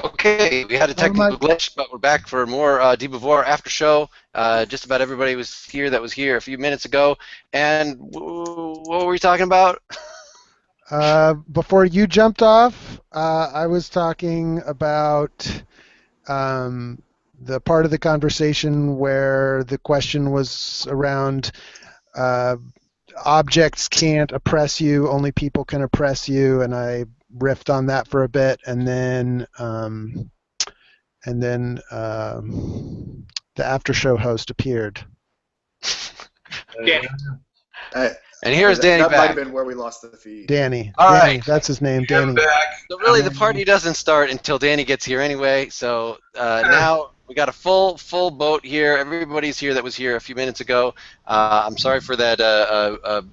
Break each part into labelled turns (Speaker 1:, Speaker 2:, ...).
Speaker 1: Okay, we had a technical glitch, but we're back for more Beauvoir after show. Just about everybody was here that was here a few minutes ago. And what were we talking about?
Speaker 2: Before you jumped off, I was talking about the part of the conversation where the question was around objects can't oppress you, only people can oppress you, and I riffed on that for a bit, and then the after show host appeared.
Speaker 3: Yeah.
Speaker 1: And here's Danny
Speaker 4: that
Speaker 1: back.
Speaker 4: might have been where we lost the feed.
Speaker 2: Danny.
Speaker 1: All
Speaker 2: Danny,
Speaker 1: right.
Speaker 2: that's his name, Danny.
Speaker 1: So really, the party doesn't start until Danny gets here anyway. So now we got a full boat here. Everybody's here that was here a few minutes ago. I'm sorry for that.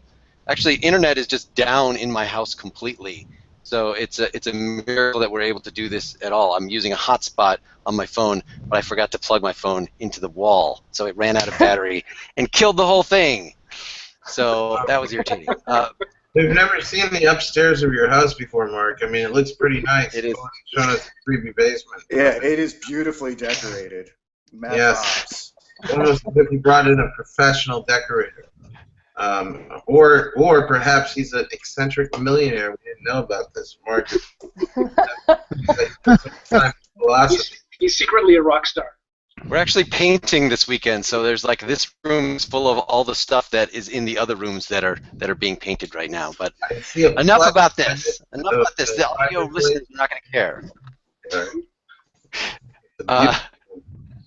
Speaker 1: Actually, internet is just down in my house completely. So it's a miracle that we're able to do this at all. I'm using a hotspot on my phone, but I forgot to plug my phone into the wall, so it ran out of battery and killed the whole thing. So that was irritating.
Speaker 5: We've never seen the upstairs of your house before, Mark. I mean, it looks pretty nice.
Speaker 1: It is.
Speaker 5: Showing us the creepy basement.
Speaker 4: Yeah, it is beautifully decorated. Mad
Speaker 5: Yes. Almost as if you brought in a professional decorator. Or perhaps he's an eccentric millionaire. We didn't know about this, Mark.
Speaker 3: He's secretly a rock star.
Speaker 1: We're actually painting this weekend, so there's like this room's full of all the stuff that is in the other rooms that are being painted right now. But enough about this. Enough about this. The audio listeners are not going to care.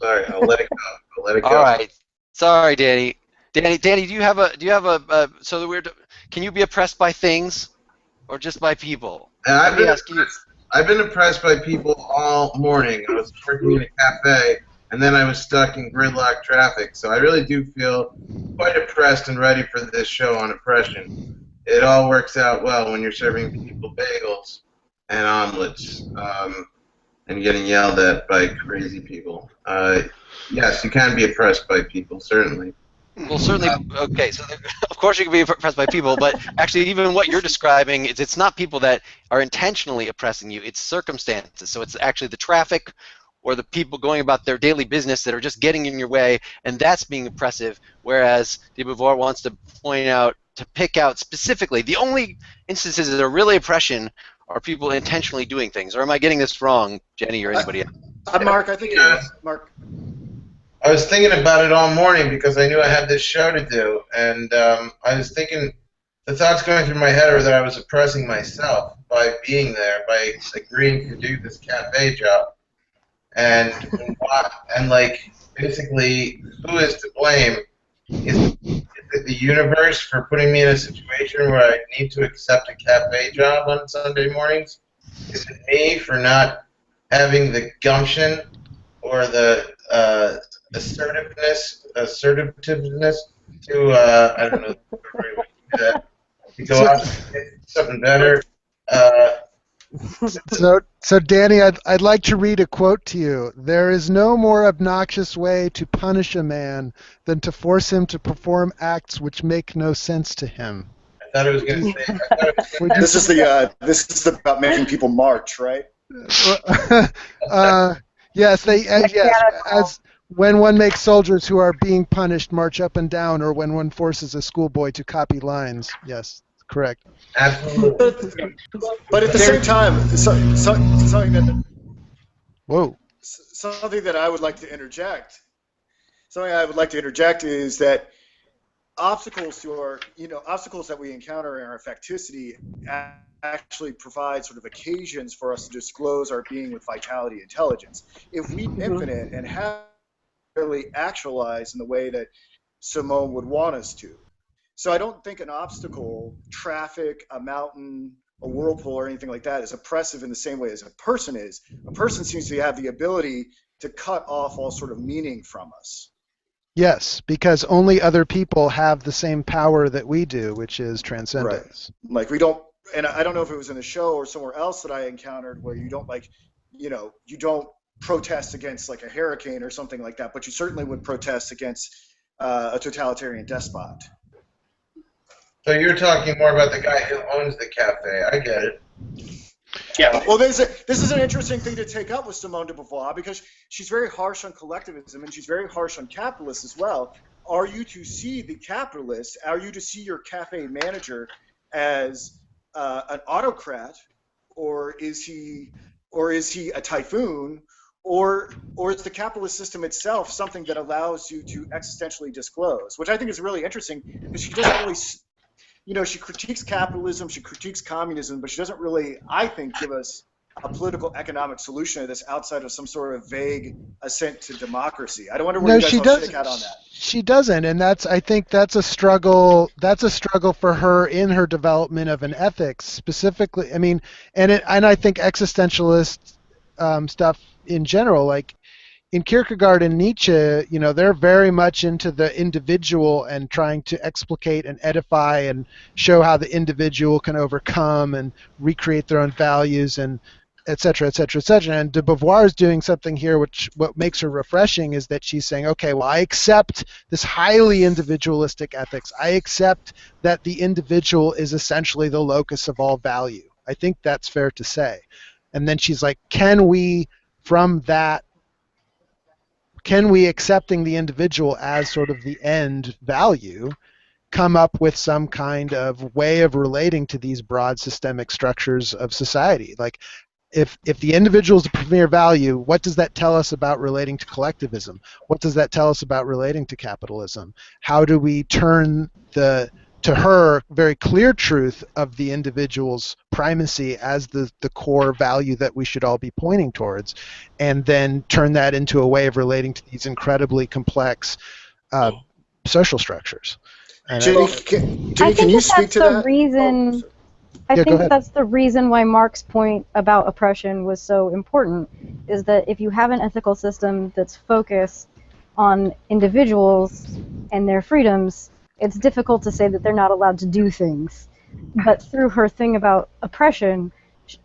Speaker 5: Sorry, I'll let it go. I'll let it go.
Speaker 1: All right. Sorry, Danny. Danny, do you have a so that can you be oppressed by things or just by people? Let me ask you.
Speaker 5: I've been oppressed by people all morning. I was working in a cafe, and then I was stuck in gridlock traffic. So I really do feel quite oppressed and ready for this show on oppression. It all works out well when you're serving people bagels and omelets and getting yelled at by crazy people. Yes, you can be oppressed by people, certainly.
Speaker 1: Well, certainly, okay, so of course you can be oppressed by people, but actually even what you're describing is it's not people that are intentionally oppressing you, it's circumstances. So it's actually the traffic or the people going about their daily business that are just getting in your way, and that's being oppressive, whereas Beauvoir wants to point out, to pick out specifically, the only instances that are really oppression are people intentionally doing things. Or am I getting this wrong, Jenny or anybody else?
Speaker 4: Mark, I think you're Mark.
Speaker 5: I was thinking about it all morning because I knew I had this show to do, and I was thinking, the thoughts going through my head are that I was oppressing myself by being there, by agreeing to do this cafe job, and like basically, who is to blame? Is it the universe for putting me in a situation where I need to accept a cafe job on Sunday mornings? Is it me for not having the gumption or the assertiveness to I don't know to go out and get something better.
Speaker 2: So Danny, I'd like to read a quote to you. There is no more obnoxious way to punish a man than to force him to perform acts which make no sense to him.
Speaker 5: I thought it was going to say.
Speaker 4: This is about making people march, right?
Speaker 2: Yes, as when one makes soldiers who are being punished march up and down, or when one forces a schoolboy to copy lines. Yes, correct.
Speaker 5: Absolutely.
Speaker 4: But at the same time, something that I would like to interject. Something I would like to interject is that obstacles that we encounter in our affectivity actually provide sort of occasions for us to disclose our being with vitality and intelligence. If we infinite and have really actualized in the way that Simone would want us to. So I don't think an obstacle, traffic, a mountain, a whirlpool, or anything like that is oppressive in the same way as a person is. A person seems to have the ability to cut off all sort of meaning from us.
Speaker 2: Yes, because only other people have the same power that we do, which is transcendence.
Speaker 4: Right. Like we don't, and I don't know if it was in the show or somewhere else that I encountered where you don't you don't protest against like a hurricane or something like that, but you certainly would protest against a totalitarian despot.
Speaker 5: So you're talking more about the guy who owns the cafe. I get it.
Speaker 3: Yeah.
Speaker 4: Well, this is an interesting thing to take up with Simone de Beauvoir, because she's very harsh on collectivism and she's very harsh on capitalists as well. Are you to see the capitalist? Are you to see your cafe manager as an autocrat, or is he a typhoon, or is the capitalist system itself something that allows you to existentially disclose? Which I think is really interesting, because she doesn't really. She critiques capitalism, she critiques communism, but she doesn't really, I think, give us a political economic solution to this outside of some sort of vague assent to democracy. I don't wonder where
Speaker 2: No,
Speaker 4: you guys
Speaker 2: she
Speaker 4: all
Speaker 2: doesn't.
Speaker 4: shake out on that.
Speaker 2: She doesn't, and I think that's a struggle. That's a struggle for her in her development of an ethics, specifically. I mean, and I think existentialist stuff in general, like in Kierkegaard and Nietzsche, they're very much into the individual and trying to explicate and edify and show how the individual can overcome and recreate their own values, and et cetera, et cetera, et cetera. And de Beauvoir is doing something here, which what makes her refreshing is that she's saying, okay, well, I accept this highly individualistic ethics. I accept that the individual is essentially the locus of all value. I think that's fair to say. And then she's like, can we, accepting the individual as sort of the end value, come up with some kind of way of relating to these broad systemic structures of society? Like, if the individual is the premier value, what does that tell us about relating to collectivism? What does that tell us about relating to capitalism? How do we turn to her very clear truth of the individual's primacy as the core value that we should all be pointing towards, and then turn that into a way of relating to these incredibly complex social structures? And
Speaker 4: Jenny, can you speak to that?
Speaker 6: Reason, I
Speaker 2: Yeah,
Speaker 6: think that's the reason why Mark's point about oppression was so important, is that if you have an ethical system that's focused on individuals and their freedoms, it's difficult to say that they're not allowed to do things. But through her thing about oppression,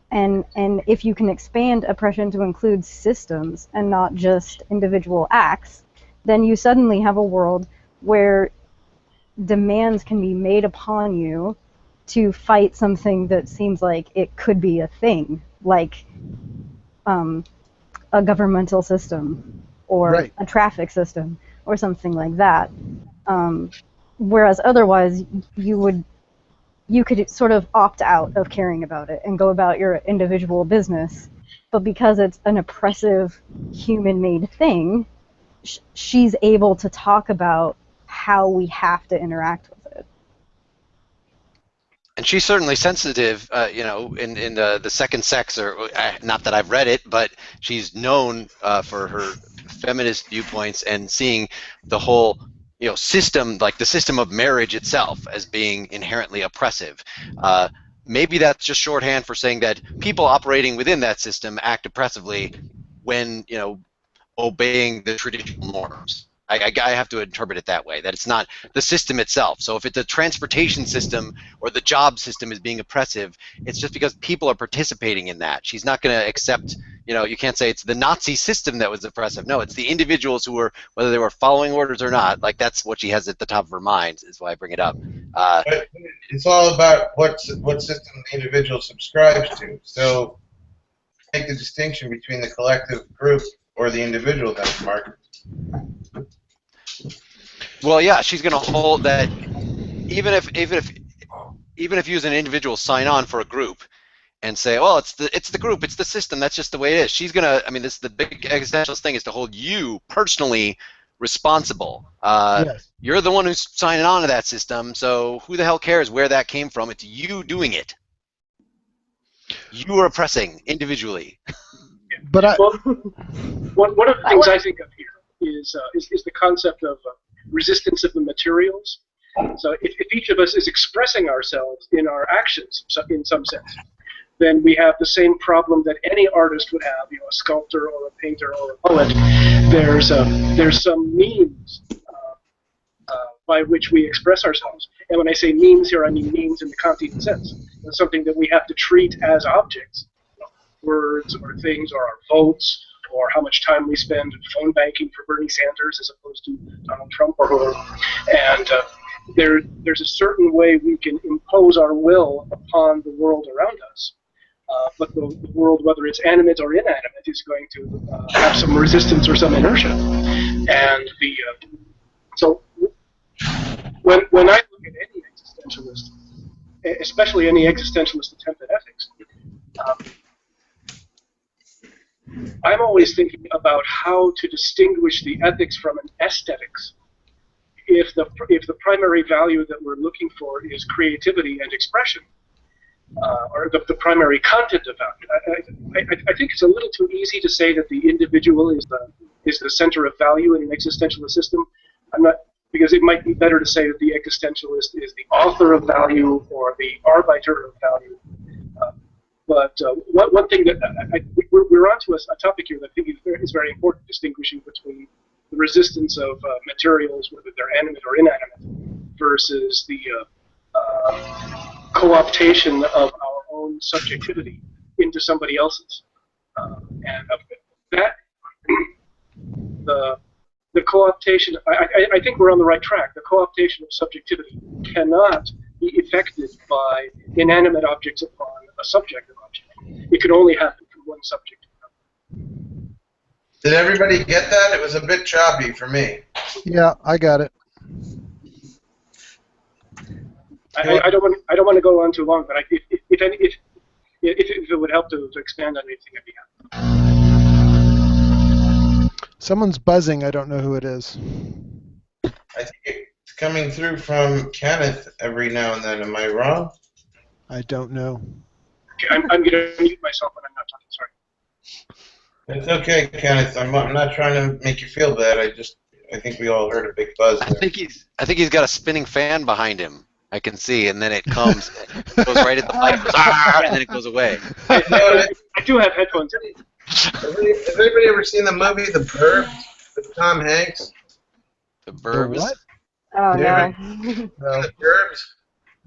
Speaker 6: and if you can expand oppression to include systems and not just individual acts, then you suddenly have a world where demands can be made upon you to fight something that seems like it could be a thing, like a governmental system or a traffic system or something like that. Whereas otherwise, you could sort of opt out of caring about it and go about your individual business. But because it's an oppressive, human-made thing, she's able to talk about how we have to interact with it.
Speaker 1: And she's certainly sensitive, in the Second Sex, or not that I've read it, but she's known for her feminist viewpoints and seeing the whole system, like the system of marriage itself, as being inherently oppressive. Maybe that's just shorthand for saying that people operating within that system act oppressively when obeying the traditional norms. I have to interpret it that way, that it's not the system itself. So if it's a transportation system or the job system is being oppressive, it's just because people are participating in that. She's not going to accept, you can't say it's the Nazi system that was oppressive. No, it's the individuals who were, whether they were following orders or not, like that's what she has at the top of her mind, is why I bring it up.
Speaker 5: But it's all about what system the individual subscribes to. So make the distinction between the collective group or the individual, then, Mark.
Speaker 1: Well, yeah, she's going to hold that even if you as an individual sign on for a group and say, well, it's the group, it's the system, that's just the way it is. She's going to, this the big existentialist thing is to hold you personally responsible.
Speaker 2: Yes.
Speaker 1: You're the one who's signing on to that system, so who the hell cares where that came from? It's you doing it. You are oppressing individually.
Speaker 2: But
Speaker 3: one of the things I think of here is the concept of resistance of the materials. So if each of us is expressing ourselves in our actions in some sense, then we have the same problem that any artist would have, a sculptor or a painter or a poet. There's some means by which we express ourselves. And when I say means here, I mean means in the Kantian sense. It's something that we have to treat as objects, words or things or our votes, or how much time we spend phone banking for Bernie Sanders as opposed to Donald Trump or whoever. And there's a certain way we can impose our will upon the world around us but the world, whether it's animate or inanimate, is going to have some resistance or some inertia. And so when I look at any existentialist, especially any existentialist attempt at ethics, I'm always thinking about how to distinguish the ethics from an aesthetics. If the primary value that we're looking for is creativity and expression, or the primary content of value, I think it's a little too easy to say that the individual is the center of value in an existentialist system. I'm not, because it might be better to say that the existentialist is the author of value or the arbiter of value. But one thing that we're onto a topic here that I think is very important, distinguishing between the resistance of materials, whether they're animate or inanimate, versus the co-optation of our own subjectivity into somebody else's. And that, the co-optation, I think we're on the right track. The co-optation of subjectivity cannot be effected by inanimate objects upon a subjective object. It can only happen from one subject to another.
Speaker 5: Did everybody get that? It was a bit choppy for me.
Speaker 2: Yeah, I got it.
Speaker 3: I don't want to go on too long, but if it would help to expand on anything, I'd be happy.
Speaker 2: Someone's buzzing. I don't know who it is.
Speaker 5: I think it's coming through from Kenneth every now and then. Am I wrong?
Speaker 2: I don't know.
Speaker 3: Okay, I'm going to mute myself when I'm not talking. Sorry.
Speaker 5: It's okay, Kenneth. I'm not trying to make you feel bad. I think we all heard a big buzz.
Speaker 1: I think he's got a spinning fan behind him. I can see, and then it comes, it goes right at the mic, and then it goes away.
Speaker 3: I do have headphones.
Speaker 5: Has anybody ever seen the movie The Burbs with Tom Hanks?
Speaker 1: The Burbs?
Speaker 2: What?
Speaker 6: Oh,
Speaker 5: Yeah.
Speaker 6: no.
Speaker 5: The Burbs?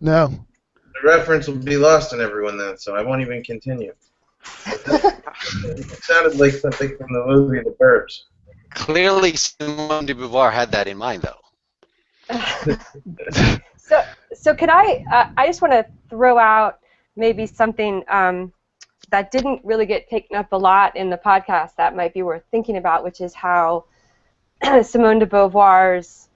Speaker 2: No.
Speaker 5: The reference will be lost on everyone then, so I won't even continue. It sounded like something from the movie The Burbs.
Speaker 1: Clearly, Simone de Beauvoir had that in mind, though.
Speaker 7: So could I just want to throw out maybe something that didn't really get taken up a lot in the podcast that might be worth thinking about, which is how Simone de Beauvoir's,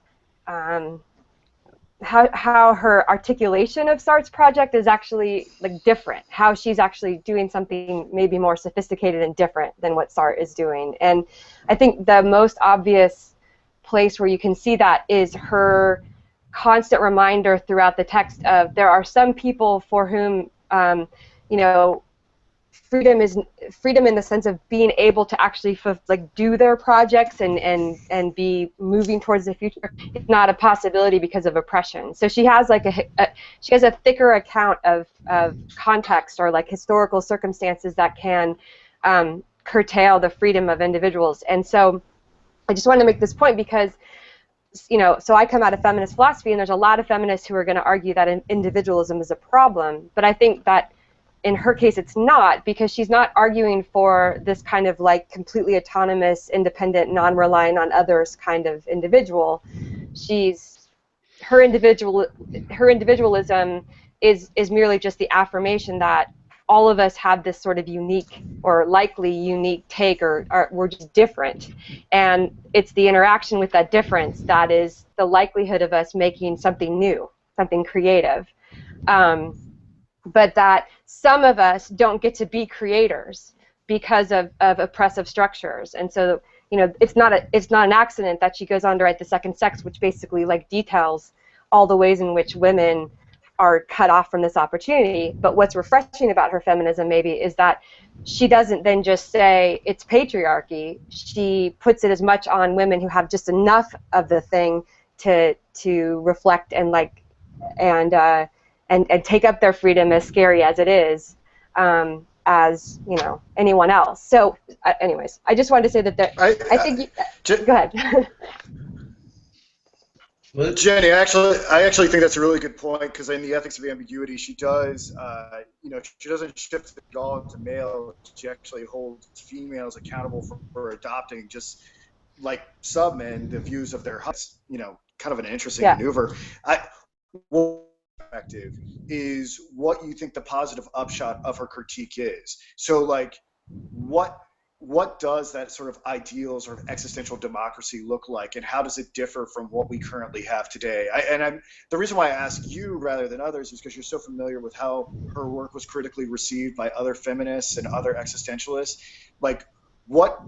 Speaker 7: how her articulation of Sartre's project is actually like different, how she's actually doing something maybe more sophisticated and different than what Sartre is doing. And I think the most obvious place where you can see that is her constant reminder throughout the text of there are some people for whom you know, freedom in the sense of being able to actually do their projects and be moving towards the future is not a possibility because of oppression. So she has like she has a thicker account of context or like historical circumstances that can curtail the freedom of individuals. And so I just wanted to make this point because, you know, so I come out of feminist philosophy, and there's a lot of feminists who are going to argue that individualism is a problem, but I think that in her case it's not, because she's not arguing for this kind of like completely autonomous, independent, non-relying on others kind of individual. Her individualism is merely just the affirmation that all of us have this sort of unique or likely unique take, or we're just different. And it's the interaction with that difference that is the likelihood of us making something new, something creative. But that some of us don't get to be creators because of oppressive structures. And so, you know, it's not an accident that she goes on to write The Second Sex, which basically like details all the ways in which women are cut off from this opportunity. But what's refreshing about her feminism maybe is that she doesn't then just say it's patriarchy. She puts it as much on women who have just enough of the thing to reflect and like and take up their freedom, as scary as it is, as you know, anyone else. So anyways, I just wanted to say that I think go ahead.
Speaker 4: Jenny, I actually think that's a really good point, because in the Ethics of Ambiguity, she does, you know, she doesn't shift it all to male. She actually holds females accountable for adopting, just like submen, the views of their husbands. You know, kind of an interesting maneuver. perspective is what you think the positive upshot of her critique is. So, like, what does that sort of ideal sort of existential democracy look like, and how does it differ from what we currently have today? The reason why I ask you rather than others is because you're so familiar with how her work was critically received by other feminists and other existentialists. Like, what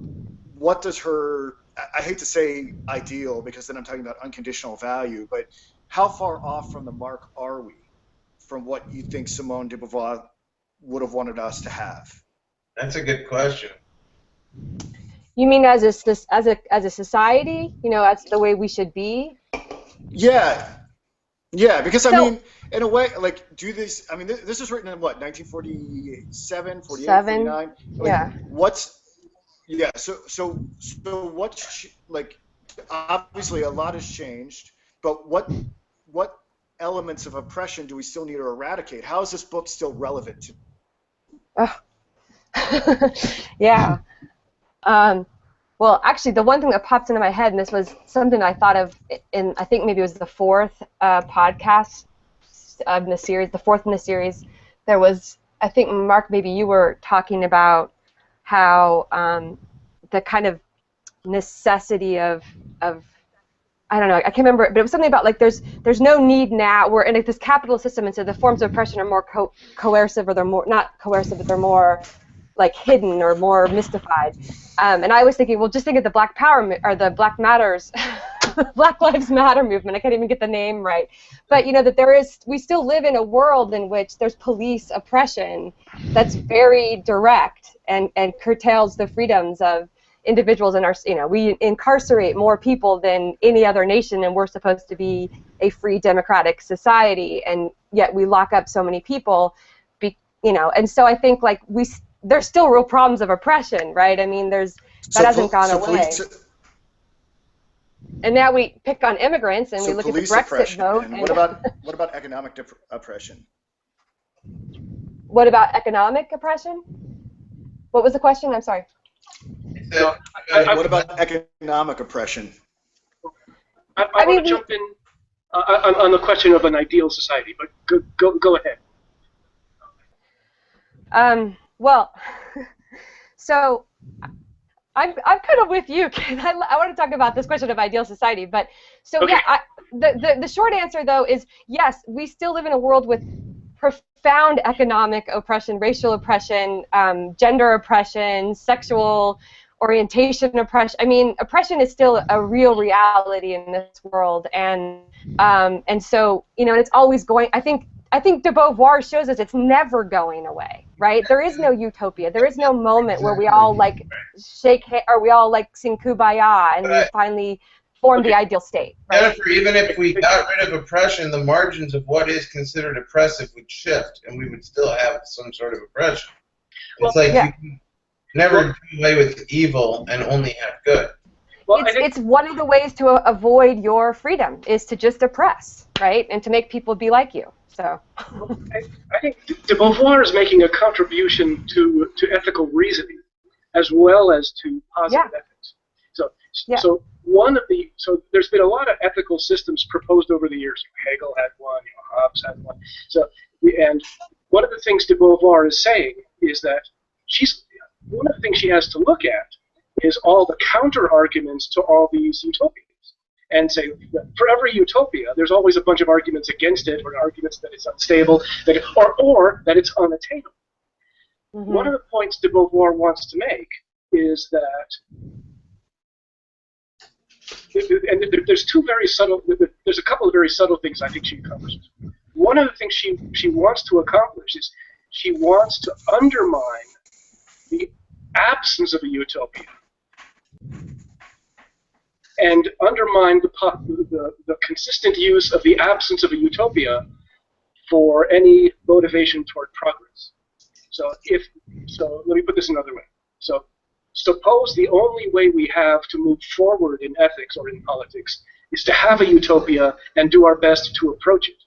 Speaker 4: does her, I hate to say ideal because then I'm talking about unconditional value, but how far off from the mark are we from what you think Simone de Beauvoir would have wanted us to have?
Speaker 5: That's a good question.
Speaker 7: You mean as a society, as the way we should be?
Speaker 4: Yeah, because I mean, in a way, like, this is written in what, 1947, 48, 49? Like,
Speaker 7: yeah.
Speaker 4: So what's, like, obviously a lot has changed, but what elements of oppression do we still need to eradicate? How is this book still relevant to?
Speaker 7: Yeah. Well, actually, the one thing that pops into my head, and this was something I thought of in, I think maybe it was the fourth podcast of the series, the fourth in the series. There was, I think, Mark, maybe you were talking about how the kind of necessity of I don't know, I can't remember, but it was something about, like, there's no need now. We're in this capitalist system, and so the forms of oppression are more coercive, or they're more, not coercive, but they're more, like, hidden or more mystified. And I was thinking, well, just think of the Black Power, or the Black Matters, Black Lives Matter movement. I can't even get the name right. But, that we still live in a world in which there's police oppression that's very direct and curtails the freedoms of individuals in our, we incarcerate more people than any other nation, and we're supposed to be a free democratic society, and yet we lock up so many people, and so I think, like, there's still real problems of oppression, right? I mean, that hasn't gone away. And now we pick on immigrants, and we look at the Brexit vote.
Speaker 4: And what about economic oppression?
Speaker 7: What about economic oppression? What was the question? I'm sorry.
Speaker 4: What about economic oppression?
Speaker 3: I want to jump in on the question of an ideal society, but go ahead.
Speaker 7: Well, so I'm kind of with you, Ken. I want to talk about this question of ideal society, but so okay. Yeah, the short answer though is yes, we still live in a world with profound economic oppression, racial oppression, gender oppression, sexual orientation oppression. I mean, oppression is still a real reality in this world, and so and it's always going. I think de Beauvoir shows us it's never going away, right? There is no utopia. There is no moment where we all, like, shake hands, or we all, like, sing Kumbaya, and we finally form the ideal state. Right?
Speaker 5: Jennifer, even if we got rid of oppression, the margins of what is considered oppressive would shift, and we would still have some sort of oppression. It's you can never do away with evil and only have good.
Speaker 7: Well, it's one of the ways to avoid your freedom is to just oppress, right? And to make people be like you. So.
Speaker 3: I think de Beauvoir is making a contribution to ethical reasoning as well as to positive ethics. So there's been a lot of ethical systems proposed over the years. Hegel had one, Hobbes had one. And one of the things de Beauvoir is saying is that one of the things she has to look at is all the counter arguments to all these utopias, and say that for every utopia, there's always a bunch of arguments against it, or arguments that it's unstable, or that it's unattainable. Mm-hmm. One of the points de Beauvoir wants to make is that, and there's a couple of very subtle things I think she accomplishes. One of the things she wants to accomplish is she wants to undermine the absence of a utopia, and undermine the consistent use of the absence of a utopia for any motivation toward progress. So let me put this another way. So suppose the only way we have to move forward in ethics or in politics is to have a utopia and do our best to approach it.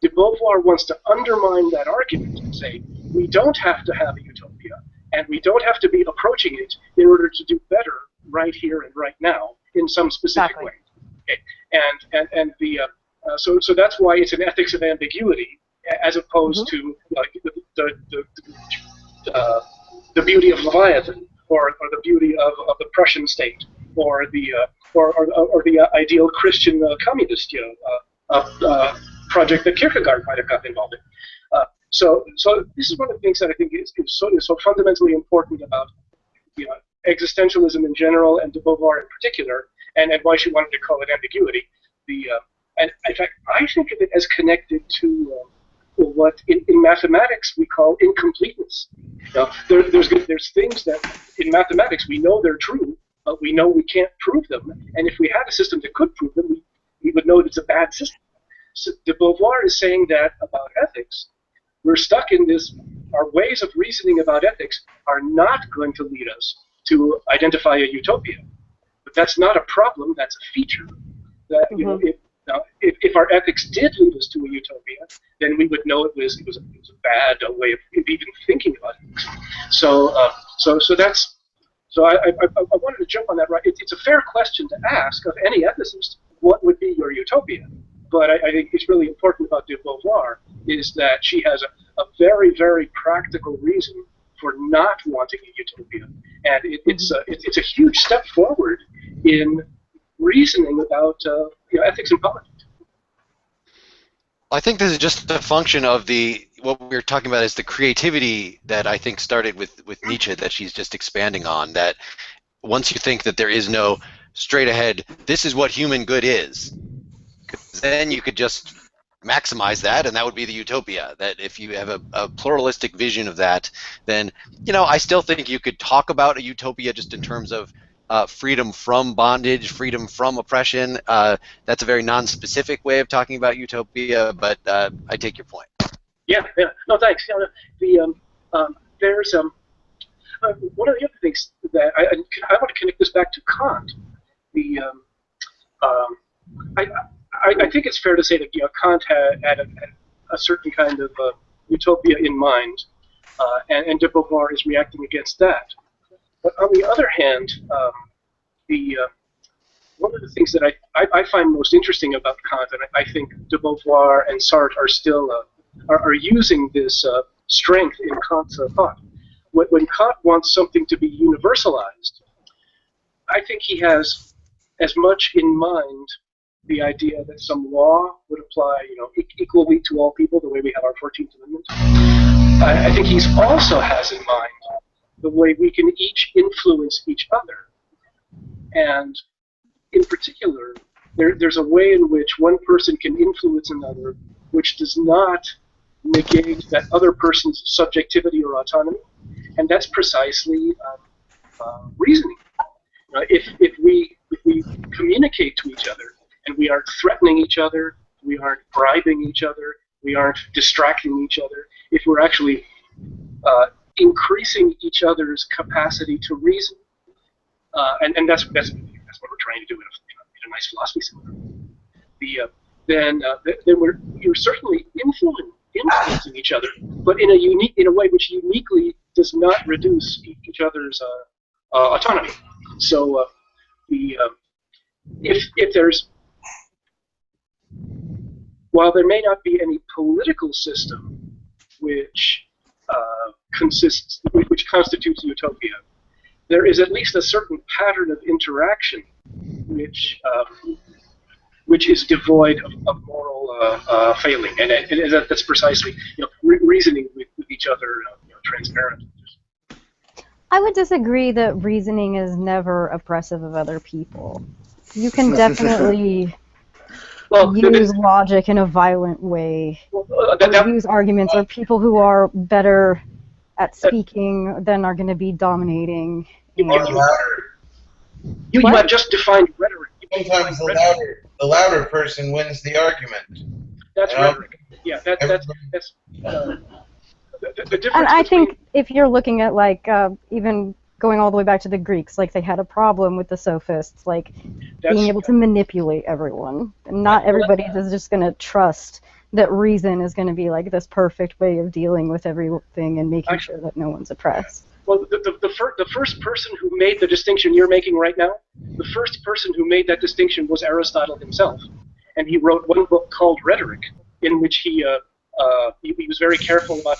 Speaker 3: De Beauvoir wants to undermine that argument and say, we don't have to have a utopia, and we don't have to be approaching it in order to do better right here and right now in some specific way. Okay. And So that's why it's an ethics of ambiguity, as opposed to the beauty of Leviathan, or the beauty of the Prussian state, or the ideal Christian communist project that Kierkegaard might have gotten involved in. So this is one of the things that I think is so fundamentally important about existentialism in general and de Beauvoir in particular, and why she wanted to call it ambiguity. And in fact, I think of it as connected to what in mathematics we call incompleteness. There's things that in mathematics we know they're true, but we know we can't prove them. And if we had a system that could prove them, we would know it's a bad system. So de Beauvoir is saying that about ethics. We're stuck in this. Our ways of reasoning about ethics are not going to lead us to identify a utopia. But that's not a problem. That's a feature. That if our ethics did lead us to a utopia, then we would know it was a bad way of even thinking about it. So I wanted to jump on that. Right, it's a fair question to ask of any ethicist. What would be your utopia? But I think it's really important about de Beauvoir is that she has a very, very practical reason for not wanting a utopia, and it's a huge step forward in reasoning about ethics and politics.
Speaker 1: I think this is just a function of what we're talking about is the creativity that I think started with Nietzsche, that she's just expanding on. That once you think that there is no straight ahead, this is what human good is, then you could just maximize that, and that would be the utopia. That if you have a pluralistic vision of that, then I still think you could talk about a utopia just in terms of freedom from bondage, freedom from oppression. That's a very non-specific way of talking about utopia, but I take your point.
Speaker 3: Yeah. No, thanks. There's one of the other things that I want to connect this back to Kant. I think it's fair to say that Kant had a certain kind of utopia in mind, and de Beauvoir is reacting against that. But on the other hand, one of the things that I find most interesting about Kant, and I think de Beauvoir and Sartre are still are using this strength in Kant's thought. When Kant wants something to be universalized, I think he has as much in mind the idea that some law would apply, equally to all people, the way we have our 14th Amendment. I think he also has in mind the way we can each influence each other. And in particular, there's a way in which one person can influence another which does not negate that other person's subjectivity or autonomy, and that's precisely reasoning. If we communicate to each other, and we aren't threatening each other, we aren't bribing each other, we aren't distracting each other, if we're actually increasing each other's capacity to reason, and that's what we're trying to do in a nice philosophy seminar. Then you're certainly influencing each other, but in a way which uniquely does not reduce each other's autonomy. So if there's, while there may not be any political system which constitutes utopia, there is at least a certain pattern of interaction which is devoid of moral failing, and that's precisely reasoning with each other transparent.
Speaker 6: I would disagree that reasoning is never oppressive of other people. You can definitely use logic in a violent way, use arguments, or people who are better at speaking than are going to be dominating.
Speaker 3: You have just defined rhetoric.
Speaker 5: Sometimes the louder person wins the argument.
Speaker 3: That's rhetoric. Yeah, that's the difference.
Speaker 6: And I think if you're looking at even going all the way back to the Greeks, they had a problem with the sophists, being able to manipulate everyone. And not everybody is just going to trust that reason is going to be this perfect way of dealing with everything and making sure that no one's oppressed.
Speaker 3: Well, the first person who made the distinction you're making right now, the first person who made that distinction was Aristotle himself. and he wrote one book called Rhetoric, in which he was very careful about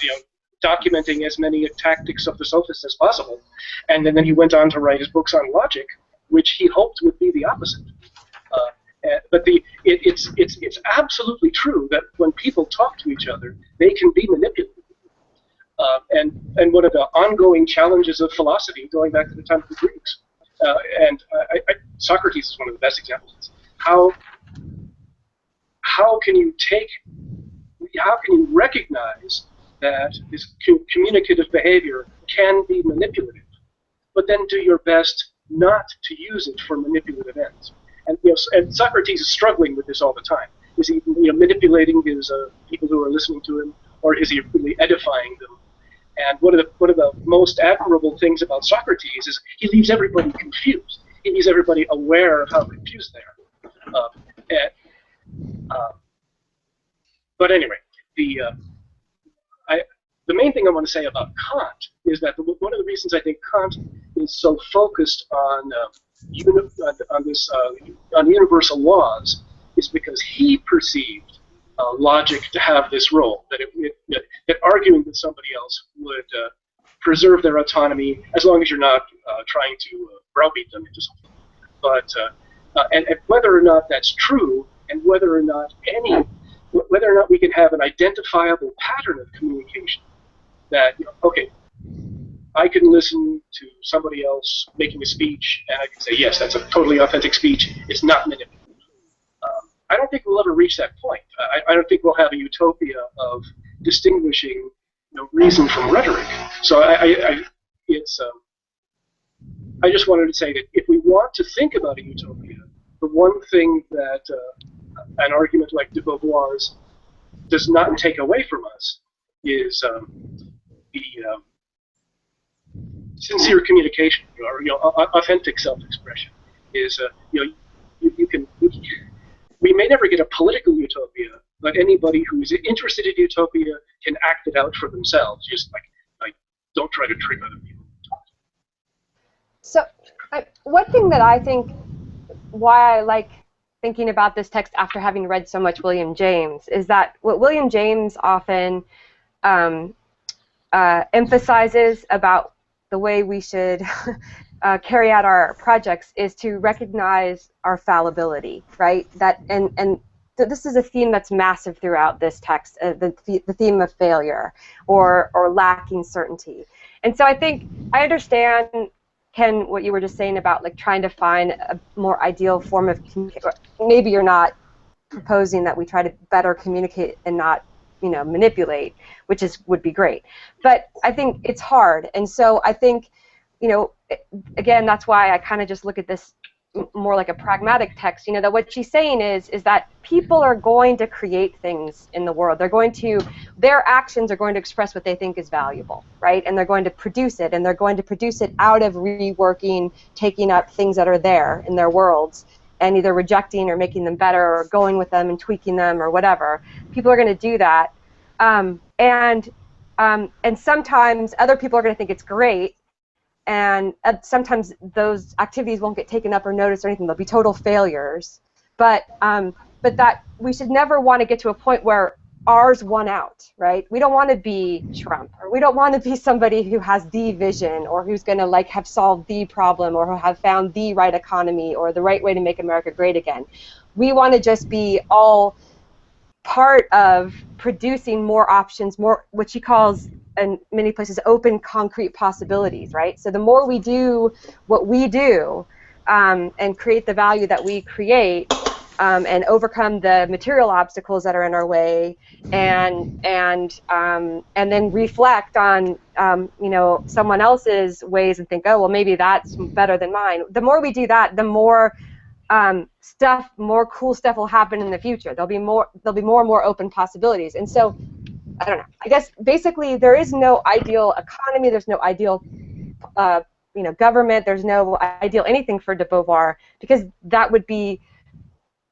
Speaker 3: documenting as many tactics of the sophist as possible, and then he went on to write his books on logic, which he hoped would be the opposite. But it's absolutely true that when people talk to each other, they can be manipulated. And one of the ongoing challenges of philosophy, going back to the time of the Greeks, and Socrates is one of the best examples. How can you recognize that this communicative behavior can be manipulative, but then do your best not to use it for manipulative ends? And Socrates is struggling with this all the time. Is he manipulating his people who are listening to him, or is he really edifying them? And one of the most admirable things about Socrates is he leaves everybody confused. He leaves everybody aware of how confused they are. But anyway, the main thing I want to say about Kant is that one of the reasons I think Kant is so focused on universal laws is because he perceived logic to have this role, that arguing with somebody else would preserve their autonomy as long as you're not trying to browbeat them into something. But and whether or not that's true, and whether or not we can have an identifiable pattern of communication, that okay, I can listen to somebody else making a speech, and I can say, yes, that's a totally authentic speech. It's not manipulative. I don't think we'll ever reach that point. I don't think we'll have a utopia of distinguishing reason from rhetoric. So I just wanted to say that if we want to think about a utopia, the one thing that an argument like de Beauvoir's does not take away from us is the sincere communication, or authentic self-expression. Is we may never get a political utopia, but anybody who is interested in utopia can act it out for themselves. Just like don't try to trick other people.
Speaker 7: So, one thing that I think why I like thinking about this text after having read so much William James is that what William James often emphasizes about the way we should carry out our projects is to recognize our fallibility, right? This is a theme that's massive throughout this text, the theme of failure or lacking certainty. And so I think I understand, Ken, what you were just saying about like trying to find a more ideal form of communication. Maybe you're not proposing that we try to better communicate and not manipulate, which would be great. But I think it's hard, and so I think, again, that's why I kind of just look at this more like a pragmatic text. That what she's saying is that people are going to create things in the world. Their actions are going to express what they think is valuable, right? And they're going to produce it, and they're going to produce it out of reworking, taking up things that are there in their worlds, and either rejecting or making them better or going with them and tweaking them or whatever. People are going to do that. And sometimes other people are going to think it's great, and sometimes those activities won't get taken up or noticed or anything. They'll be total failures. But that we should never want to get to a point where ours won out, right? We don't want to be Trump, or we don't want to be somebody who has the vision, or who's going to have solved the problem, or who have found the right economy or the right way to make America great again. We want to just be all part of producing more options, more what she calls in many places open concrete possibilities, right? So the more we do what we do and create the value that we create, and overcome the material obstacles that are in our way, and then reflect on someone else's ways and think, oh well, maybe that's better than mine. The more we do that, the more more cool stuff will happen in the future. There'll be more and more open possibilities. And so, I don't know. I guess basically there is no ideal economy. There's no ideal government. There's no ideal anything for de Beauvoir, because that would be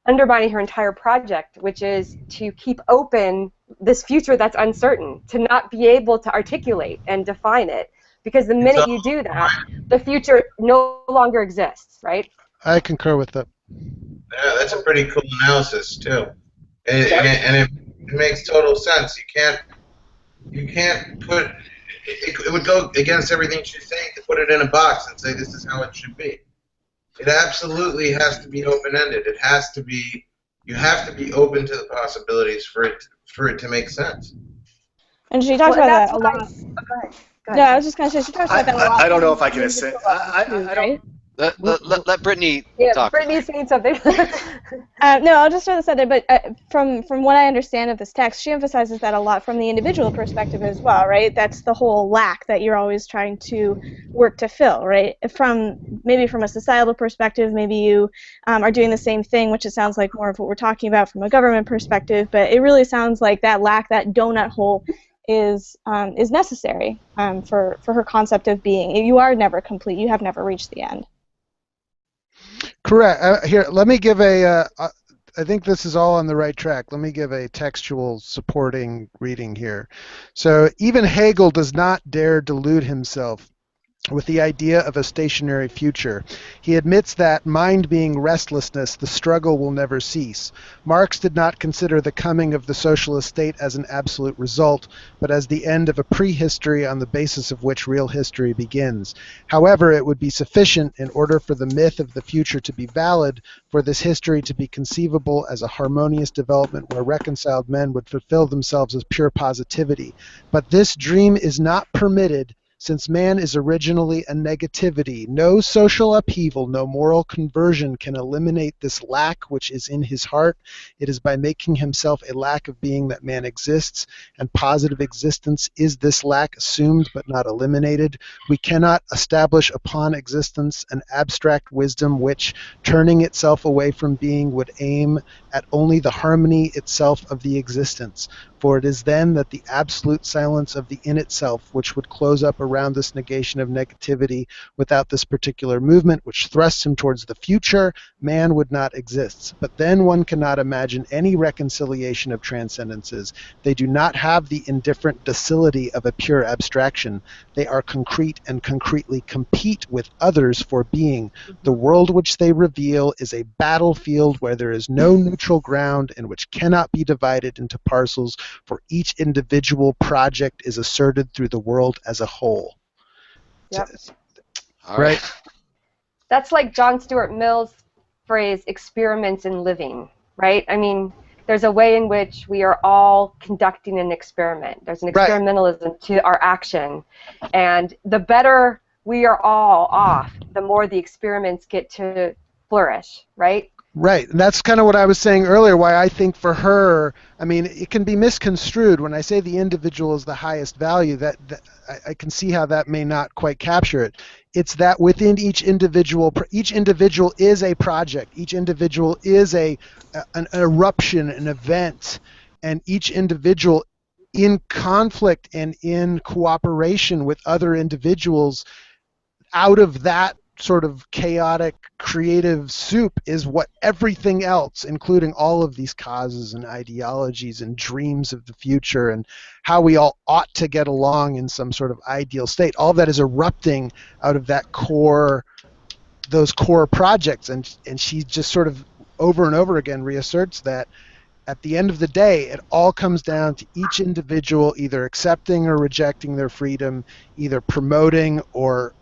Speaker 7: undermining her entire project, which is to keep open this future that's uncertain, to not be able to articulate and define it, because the minute you do that, the future no longer exists, right?
Speaker 2: I concur with that.
Speaker 5: Yeah, that's a pretty cool analysis too, and it makes total sense. You can't put it would go against everything she's saying to put it in a box and say this is how it should be. It absolutely has to be open-ended. It has to be. You have to be open to the possibilities for it to make sense.
Speaker 8: And she talks
Speaker 7: Well, and
Speaker 8: about that
Speaker 7: that's
Speaker 8: a
Speaker 7: why.
Speaker 8: lot.
Speaker 7: Oh, go ahead. Go
Speaker 8: No,
Speaker 7: ahead.
Speaker 8: I was just gonna say she talks about that a lot.
Speaker 4: I don't know if
Speaker 8: on
Speaker 4: I
Speaker 8: the
Speaker 4: can assist.
Speaker 8: individual level too,
Speaker 4: I don't.
Speaker 8: right?
Speaker 1: Let Brittany
Speaker 7: Yeah,
Speaker 1: talk.
Speaker 7: Brittany's saying something.
Speaker 8: No, I'll just throw this out there. But from what I understand of this text, she emphasizes that a lot from the individual perspective as well, right? That's the whole lack that you're always trying to work to fill, right? Maybe from a societal perspective, maybe you are doing the same thing, which it sounds like more of what we're talking about from a government perspective. But it really sounds like that lack, that donut hole, is necessary for her concept of being. You are never complete. You have never reached the end.
Speaker 2: Correct. Here, let me give I think this is all on the right track. Let me give a textual supporting reading here. So even Hegel does not dare delude himself with the idea of a stationary future. He admits that, mind being restlessness, the struggle will never cease. Marx did not consider the coming of the socialist state as an absolute result, but as the end of a prehistory on the basis of which real history begins. However, it would be sufficient, in order for the myth of the future to be valid, for this history to be conceivable as a harmonious development where reconciled men would fulfill themselves as pure positivity. But this dream is not permitted, since man is originally a negativity. No social upheaval, no moral conversion can eliminate this lack which is in his heart. It is by making himself a lack of being that man exists, and positive existence is this lack assumed but not eliminated. We cannot establish upon existence an abstract wisdom which, turning itself away from being, would aim at only the harmony itself of the existence. For it is then that the absolute silence of the in itself, which would close up around this negation of negativity, without this particular movement, which thrusts him towards the future, man would not exist. But then one cannot imagine any reconciliation of transcendences. They do not have the indifferent docility of a pure abstraction. They are concrete and concretely compete with others for being. The world which they reveal is a battlefield where there is no neutral ground and which cannot be divided into parcels, for each individual project is asserted through the world as a whole.
Speaker 7: Yep.
Speaker 1: All
Speaker 2: Right?
Speaker 7: That's like John Stuart Mill's phrase, experiments in living, right? I mean, there's a way in which we are all conducting an experiment. There's an
Speaker 2: Right.
Speaker 7: experimentalism to our action. And the better we are all off, the more the experiments get to flourish, right?
Speaker 2: Right, and that's kind of what I was saying earlier, why I think for her, I mean, it can be misconstrued when I say the individual is the highest value, that I can see how that may not quite capture it. It's that within each individual is a project, each individual is an eruption, an event, and each individual in conflict and in cooperation with other individuals out of that sort of chaotic creative soup is what everything else, including all of these causes and ideologies and dreams of the future and how we all ought to get along in some sort of ideal state, all that is erupting out of that those core projects. And she just sort of over and over again reasserts that at the end of the day, it all comes down to each individual either accepting or rejecting their freedom, either promoting or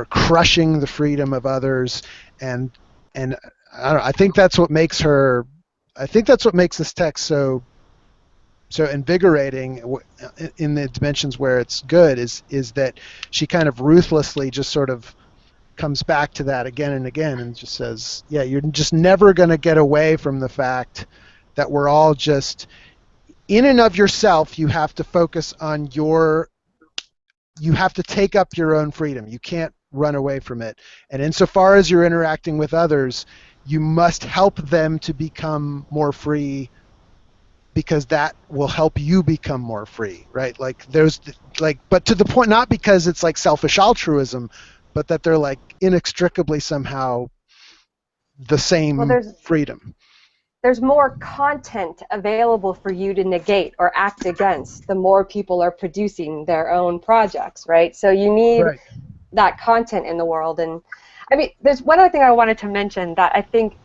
Speaker 2: crushing the freedom of others, and I don't know, I think that's what makes this text so invigorating in the dimensions where it's good, is that she kind of ruthlessly just sort of comes back to that again and again and just says, yeah, you're just never going to get away from the fact that we're all just, in and of yourself, you have to focus on you have to take up your own freedom. You can't run away from it. And insofar as you're interacting with others, you must help them to become more free, because that will help you become more free, right? Like but to the point, not because it's like selfish altruism, but that they're like inextricably somehow the same freedom.
Speaker 7: There's more content available for you to negate or act against the more people are producing their own projects, right? So you need that content in the world. And I mean, there's one other thing I wanted to mention that I think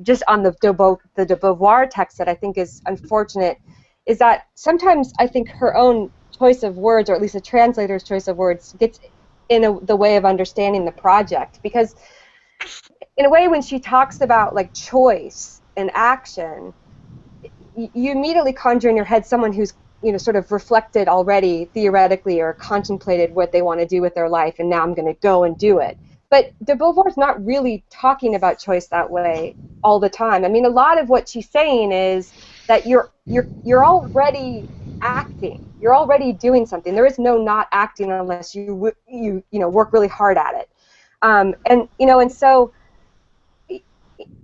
Speaker 7: just on the de Beauvoir text that I think is unfortunate is that sometimes I think her own choice of words, or at least a translator's choice of words, gets in the way of understanding the project. Because in a way, when she talks about like choice and action, you immediately conjure in your head someone who's sort of reflected already theoretically or contemplated what they want to do with their life, and now I'm going to go and do it. But de Beauvoir's not really talking about choice that way all the time. I mean, a lot of what she's saying is that you're already acting. You're already doing something. There is no not acting unless you work really hard at it. And so.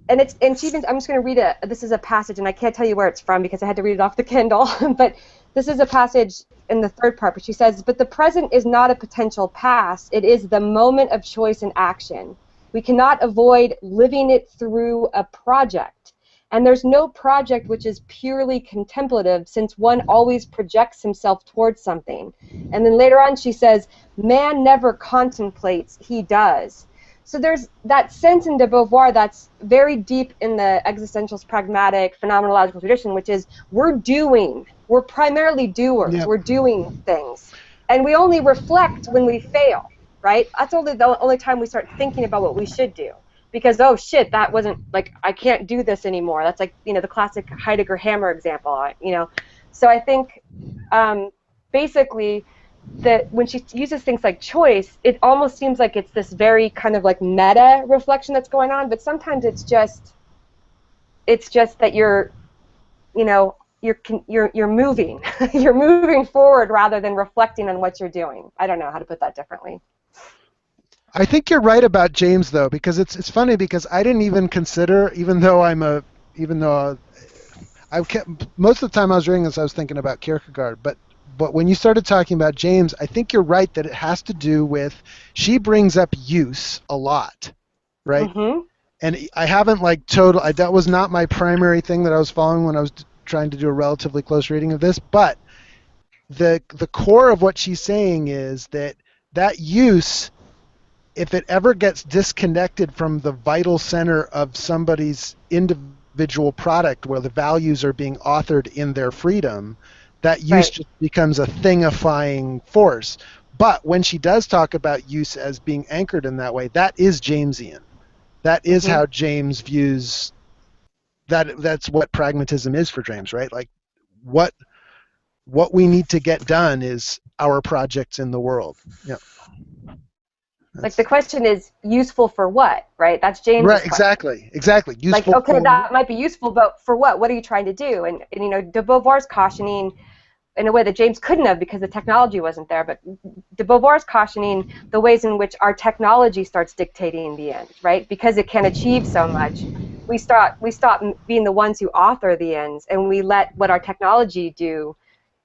Speaker 7: And she even, I'm just going to read this is a passage, and I can't tell you where it's from because I had to read it off the Kindle, but this is a passage in the third part, but she says, but the present is not a potential past, it is the moment of choice and action. We cannot avoid living it through a project. And there's no project which is purely contemplative, since one always projects himself towards something. And then later on she says, man never contemplates, he does. So there's that sense in de Beauvoir that's very deep in the existentialist pragmatic phenomenological tradition, which is we're primarily doers,
Speaker 2: Yep.
Speaker 7: We're doing things. And we only reflect when we fail, right? That's the only time we start thinking about what we should do. Because, oh shit, that wasn't, like, I can't do this anymore. That's like, the classic Heidegger hammer example, So I think, basically, that when she uses things like choice, it almost seems like it's this very kind of like meta reflection that's going on, but sometimes it's just that you're moving, you're moving forward rather than reflecting on what you're doing. I don't know how to put that differently.
Speaker 2: I think you're right about James, though, because it's funny because I didn't even consider, most of the time I was reading this, I was thinking about Kierkegaard, but when you started talking about James, I think you're right that it has to do with, she brings up use a lot, right?
Speaker 7: Mm-hmm.
Speaker 2: And I haven't that was not my primary thing that I was following when I was trying to do a relatively close reading of this, but the core of what she's saying is that use, if it ever gets disconnected from the vital center of somebody's individual product where the values are being authored in their freedom, that use just becomes a thingifying force. But when she does talk about use as being anchored in that way, that is Jamesian. That is how James views that. That's what pragmatism is for James, right? Like what we need to get done is our projects in the world. Yeah.
Speaker 7: Like the question is useful for what, right? That's James'
Speaker 2: right,
Speaker 7: question.
Speaker 2: Exactly. Useful
Speaker 7: like, okay, that might be useful, but for what? What are you trying to do? And de Beauvoir's cautioning in a way that James couldn't have because the technology wasn't there, but de Beauvoir's cautioning the ways in which our technology starts dictating the end, right? Because it can achieve so much, we stop being the ones who author the ends, and we let what our technology do.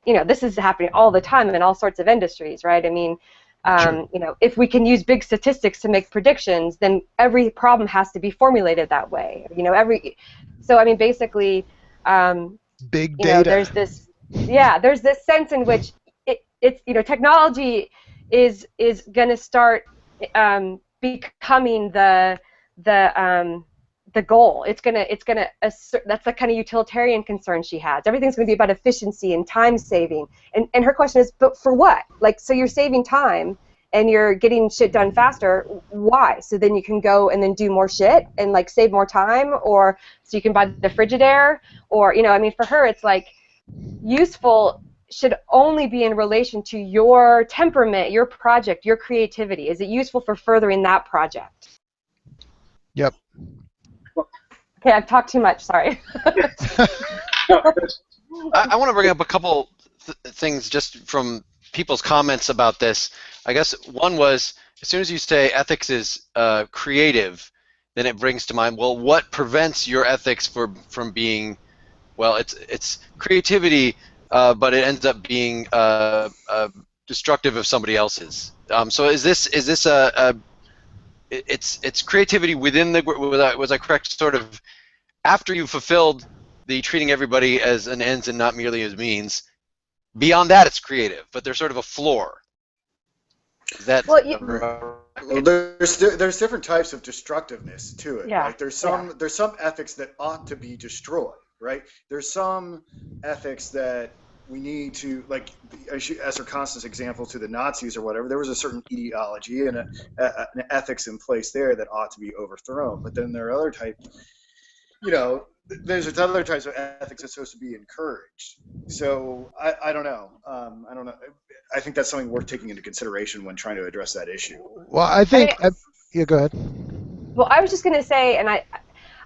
Speaker 7: This is happening all the time in all sorts of industries, right? I mean,
Speaker 2: Sure.
Speaker 7: If we can use big statistics to make predictions, then every problem has to be formulated that way. So I mean, basically,
Speaker 2: big data.
Speaker 7: There's this sense in which it's technology is going to start becoming the goal. It's gonna assert, that's the kind of utilitarian concern she has. Everything's going to be about efficiency and time saving. And her question is, but for what? Like, so you're saving time and you're getting shit done faster. Why? So then you can go and then do more shit and like save more time, or so you can buy the Frigidaire, or I mean, for her it's like useful should only be in relation to your temperament, your project, your creativity. Is it useful for furthering that project?
Speaker 2: Yep.
Speaker 7: Okay, I've talked too much. Sorry.
Speaker 1: I want to bring up a couple things just from people's comments about this. I guess one was, as soon as you say ethics is creative, then it brings to mind, well, what prevents your ethics from being, well, it's creativity, but it ends up being destructive of somebody else's. So is this it's creativity within the, was I correct, sort of after you've fulfilled the treating everybody as an ends and not merely as means, beyond that it's creative, but there's sort of a floor. Is that
Speaker 4: Well, there's different types of destructiveness to it,
Speaker 7: Yeah.
Speaker 4: right? There's some ethics that ought to be destroyed, right? There's some ethics that we need to, like, Esther Constant's example to the Nazis or whatever. There was a certain ideology and an ethics in place there that ought to be overthrown. But then there are other types, there's other types of ethics that's supposed to be encouraged. So I don't know. I don't know. I think that's something worth taking into consideration when trying to address that issue.
Speaker 2: Well, I think. Yeah, go ahead.
Speaker 7: Well, I was just going to say, and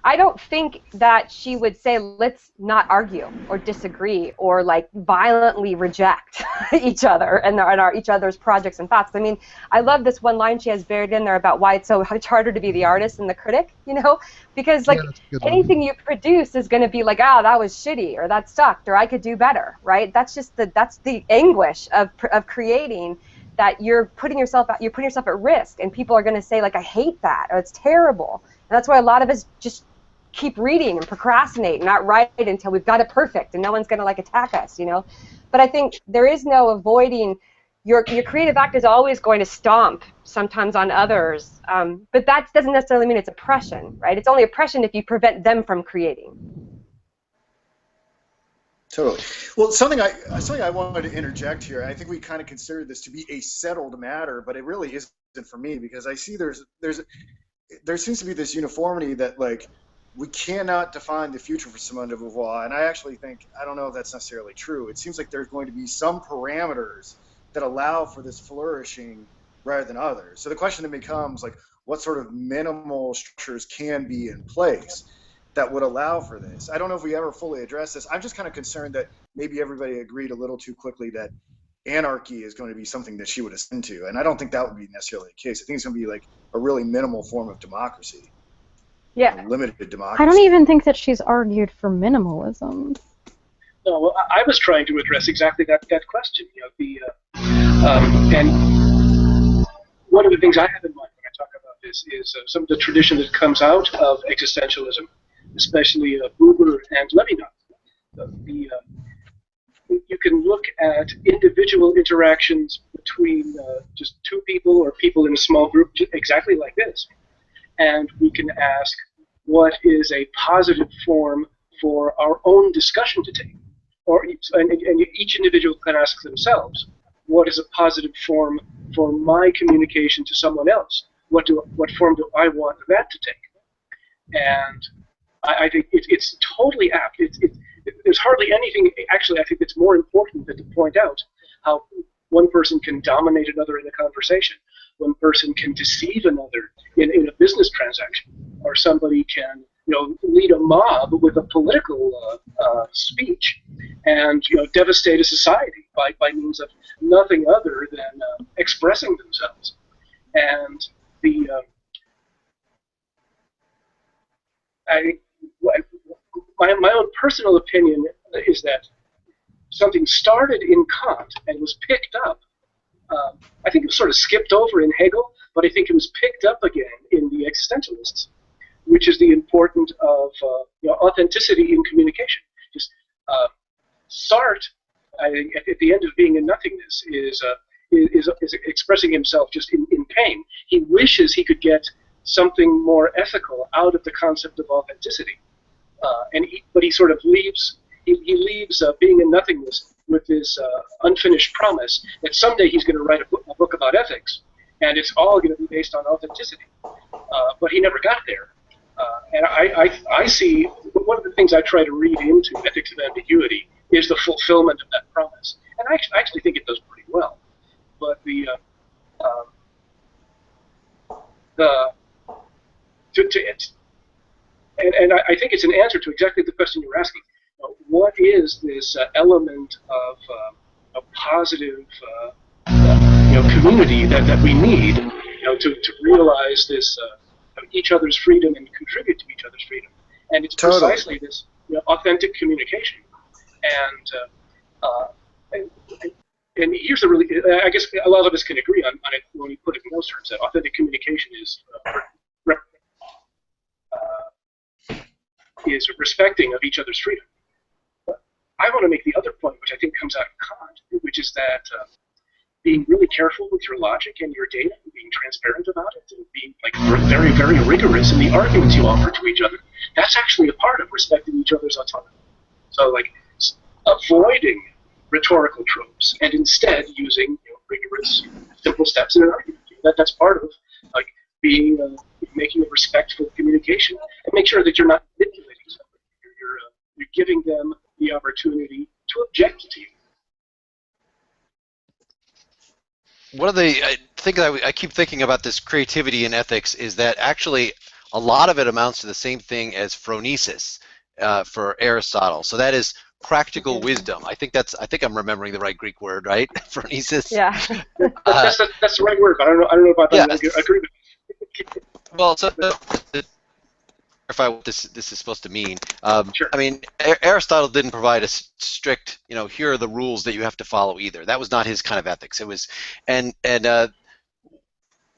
Speaker 7: I don't think that she would say, let's not argue or disagree or like violently reject each other and each other's projects and thoughts. I mean, I love this one line she has buried in there about why it's so much harder to be the artist than the critic, because like anything you produce is going to be like, that was shitty or that sucked or I could do better, right? That's the anguish of creating, that you're putting yourself at risk, and people are going to say like, I hate that, or it's terrible. And that's why a lot of us just keep reading and procrastinate and not write until we've got it perfect and no one's going to like attack us, But I think there is no avoiding. Your creative act is always going to stomp sometimes on others, but that doesn't necessarily mean it's oppression, right? It's only oppression if you prevent them from creating.
Speaker 4: Totally. Well, something I wanted to interject here. I think we kind of consider this to be a settled matter, but it really isn't for me, because I see there seems to be this uniformity that, like, we cannot define the future for Simone de Beauvoir, and I actually think, I don't know if that's necessarily true. It seems like there's going to be some parameters that allow for this flourishing rather than others. So the question then becomes, like, what sort of minimal structures can be in place that would allow for this? I don't know if we ever fully address this. I'm just kind of concerned that maybe everybody agreed a little too quickly that anarchy is going to be something that she would ascend to, and I don't think that would be necessarily the case. I think it's going to be like a really minimal form of democracy.
Speaker 7: Yeah.
Speaker 4: Limited democracy.
Speaker 6: I don't even think that she's argued for minimalism.
Speaker 3: No, well, I was trying to address exactly that question. And one of the things I have in mind when I talk about this is some of the tradition that comes out of existentialism, especially Beauvoir and Levinas. You can look at individual interactions between just two people or people in a small group exactly like this. And we can ask, what is a positive form for our own discussion to take? And each individual can ask themselves, what is a positive form for my communication to someone else? What form do I want that to take? And I think it's totally apt. There's hardly anything, actually, I think it's more important than to point out how one person can dominate another in a conversation. One person can deceive another in a business transaction, or somebody can, lead a mob with a political speech and, devastate a society by means of nothing other than expressing themselves. And my own personal opinion is that something started in Kant and was picked up. I think it was sort of skipped over in Hegel, but I think it was picked up again in the existentialists, which is the importance of authenticity in communication. Just Sartre, I think, at the end of Being in Nothingness, is expressing himself just in pain. He wishes he could get something more ethical out of the concept of authenticity, but he sort of leaves. He leaves Being in Nothingness with this unfinished promise that someday he's going to write a book about ethics, and it's all going to be based on authenticity. But he never got there. And I see, one of the things I try to read into Ethics of Ambiguity is the fulfillment of that promise. And I actually think it does pretty well. But and I think it's an answer to exactly the question you're asking. What is this element of a positive community that we need to realize this each other's freedom and contribute to each other's freedom? And it's precisely this authentic communication. And here's the really, I guess a lot of us can agree on it when we put it in those terms, that authentic communication is respecting of each other's freedom. But I want to make the other point, which I think comes out of Kant, which is that being really careful with your logic and your data, and being transparent about it, and being very, very rigorous in the arguments you offer to each other, that's actually a part of respecting each other's autonomy. So avoiding rhetorical tropes and instead using rigorous, simple steps in an argument. That's part of being making a respectful communication, and make sure that you're not manipulating somebody. You're giving them the opportunity to object to you.
Speaker 1: One of the things I keep thinking about this creativity in ethics is that actually a lot of it amounts to the same thing as phronesis for Aristotle. So that is practical wisdom. I think I'm remembering the right Greek word, right? Phronesis.
Speaker 7: Yeah.
Speaker 3: That's the right word, but I don't know about that. I agree with you.
Speaker 1: Well, so to clarify what this is supposed to mean.
Speaker 3: Sure.
Speaker 1: I mean, Aristotle didn't provide a strict, here are the rules that you have to follow either. That was not his kind of ethics. It was,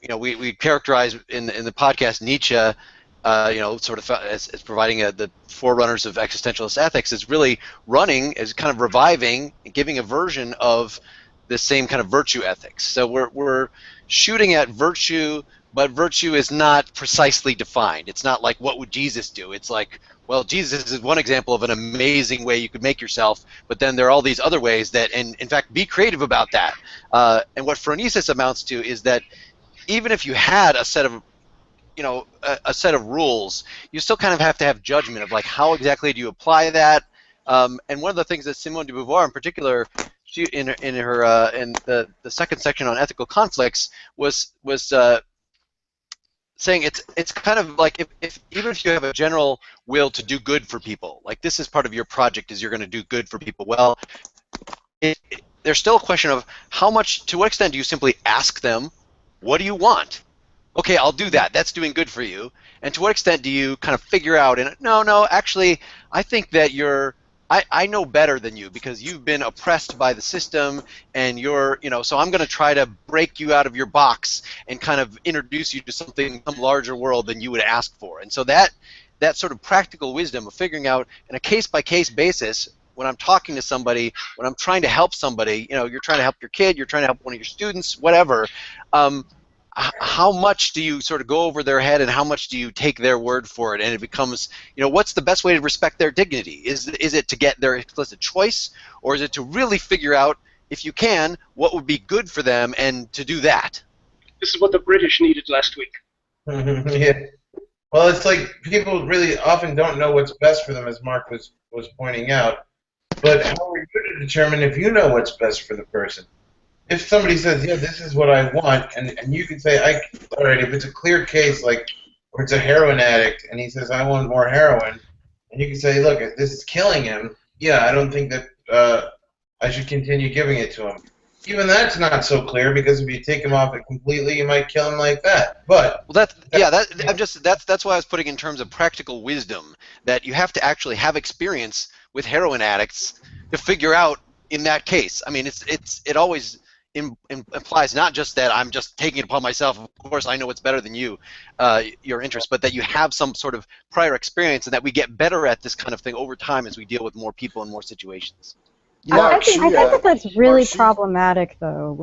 Speaker 1: we characterize in the podcast Nietzsche, sort of as providing the forerunners of existentialist ethics, is really running, as kind of reviving and giving a version of the same kind of virtue ethics. So we're shooting at virtue, but virtue is not precisely defined. It's not like, what would Jesus do? It's like, well, Jesus is one example of an amazing way you could make yourself, but then there are all these other ways that, and in fact, be creative about that. And what phronesis amounts to is that even if you had a set of a set of rules, you still kind of have to have judgment of how exactly do you apply that. And one of the things that Simone de Beauvoir, in particular, she in the second section on ethical conflicts was saying it's kind of like even if you have a general will to do good for people, like this is part of your project, is you're going to do good for people. Well, there's still a question of to what extent do you simply ask them, what do you want? Okay, I'll do that. That's doing good for you. And to what extent do you kind of figure out, and no, actually, I think that I know better than you because you've been oppressed by the system, and so I'm going to try to break you out of your box and kind of introduce you to some larger world than you would ask for. And so that sort of practical wisdom of figuring out in a case-by-case basis, when I'm talking to somebody, when I'm trying to help somebody, you're trying to help your kid, you're trying to help one of your students, whatever, how much do you sort of go over their head and how much do you take their word for it? And it becomes, what's the best way to respect their dignity? Is it to get their explicit choice, or is it to really figure out, if you can, what would be good for them and to do that?
Speaker 3: This is what the British needed last week.
Speaker 5: Yeah. Well, it's like people really often don't know what's best for them, as Mark was pointing out. But how are you to determine if you know what's best for the person? If somebody says, yeah, this is what I want, and you can say, all right, if it's a clear case, or it's a heroin addict, and he says, I want more heroin, and you can say, look, if this is killing him, yeah, I don't think that I should continue giving it to him. Even that's not so clear, because if you take him off it completely, you might kill him like that. But
Speaker 1: that's why I was putting in terms of practical wisdom, that you have to actually have experience with heroin addicts to figure out in that case. I mean, it always implies not just that I'm just taking it upon myself, of course I know what's better than you, your interest, but that you have some sort of prior experience, and that we get better at this kind of thing over time as we deal with more people and more situations.
Speaker 2: Yeah,
Speaker 6: I think that's really problematic, though.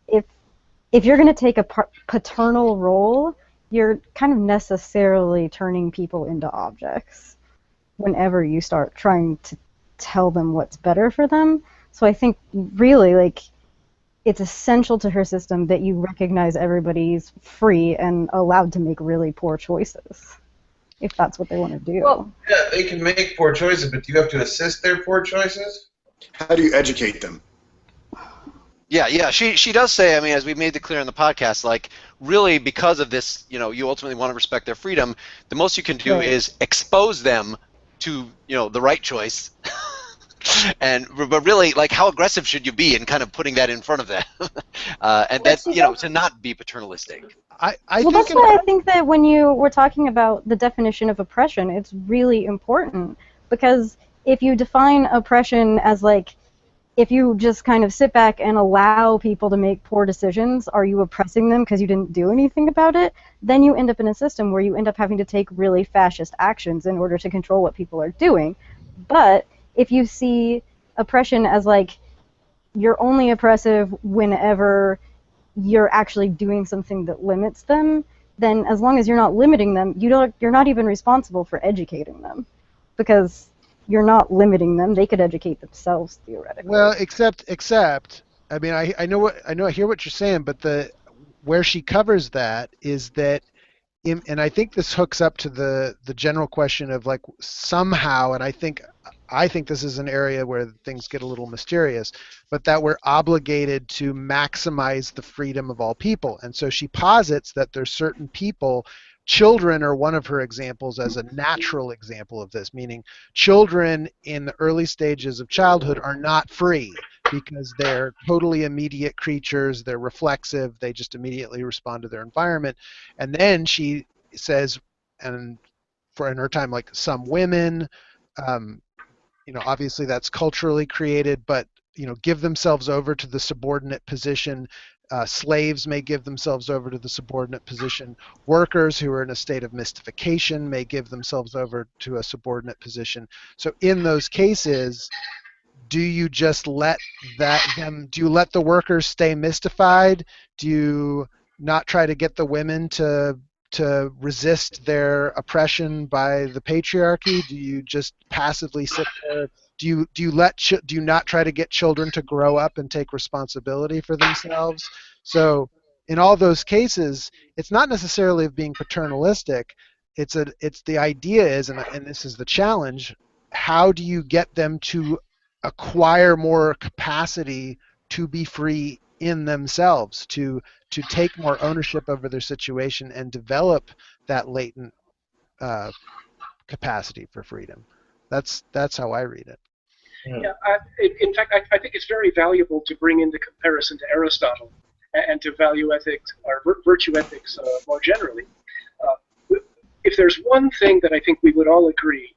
Speaker 6: If you're going to take a paternal role, you're kind of necessarily turning people into objects whenever you start trying to tell them what's better for them. So I think really, it's essential to her system that you recognize everybody's free and allowed to make really poor choices, if that's what they want to do.
Speaker 7: Well,
Speaker 5: yeah, they can make poor choices, but do you have to assist their poor choices?
Speaker 4: How do you educate them?
Speaker 1: Yeah. She does say, I mean, as we made it clear in the podcast, really because of this, you ultimately want to respect their freedom. The most you can do is expose them to, the right choice. But really, how aggressive should you be in kind of putting that in front of them, and that to not be paternalistic.
Speaker 6: That's why I think that when you were talking about the definition of oppression, it's really important, because if you define oppression as if you just kind of sit back and allow people to make poor decisions, are you oppressing them because you didn't do anything about it? Then you end up in a system where you end up having to take really fascist actions in order to control what people are doing. But if you see oppression as you're only oppressive whenever you're actually doing something that limits them, then as long as you're not limiting them, you're not even responsible for educating them, because you're not limiting them. They could educate themselves theoretically.
Speaker 2: Well, except, I mean, I hear what you're saying, but where she covers that is that, and I think this hooks up to the general question of like somehow, and I think this is an area where things get a little mysterious, but that we're obligated to maximize the freedom of all people. And so she posits that there's certain people, children are one of her examples as a natural example of this, meaning children in the early stages of childhood are not free because they're totally immediate creatures, they're reflexive, they just immediately respond to their environment. And then she says, and for in her time, like some women, um, obviously that's culturally created, but give themselves over to the subordinate position. Slaves may give themselves over to the subordinate position. Workers who are in a state of mystification may give themselves over to a subordinate position. So in those cases, do you just let do you let the workers stay mystified? Do you not try to get the women to resist their oppression by the patriarchy? Do you just passively sit there? Do you not try to get children to grow up and take responsibility for themselves? So in all those cases, it's not necessarily of being paternalistic. It's the idea is, and this is the challenge, how do you get them to acquire more capacity to be free in themselves, to take more ownership over their situation and develop that latent capacity for freedom. That's how I read it.
Speaker 3: Yeah, in fact, I think it's very valuable to bring into comparison to Aristotle and to value ethics or virtue ethics more generally. If there's one thing that I think we would all agree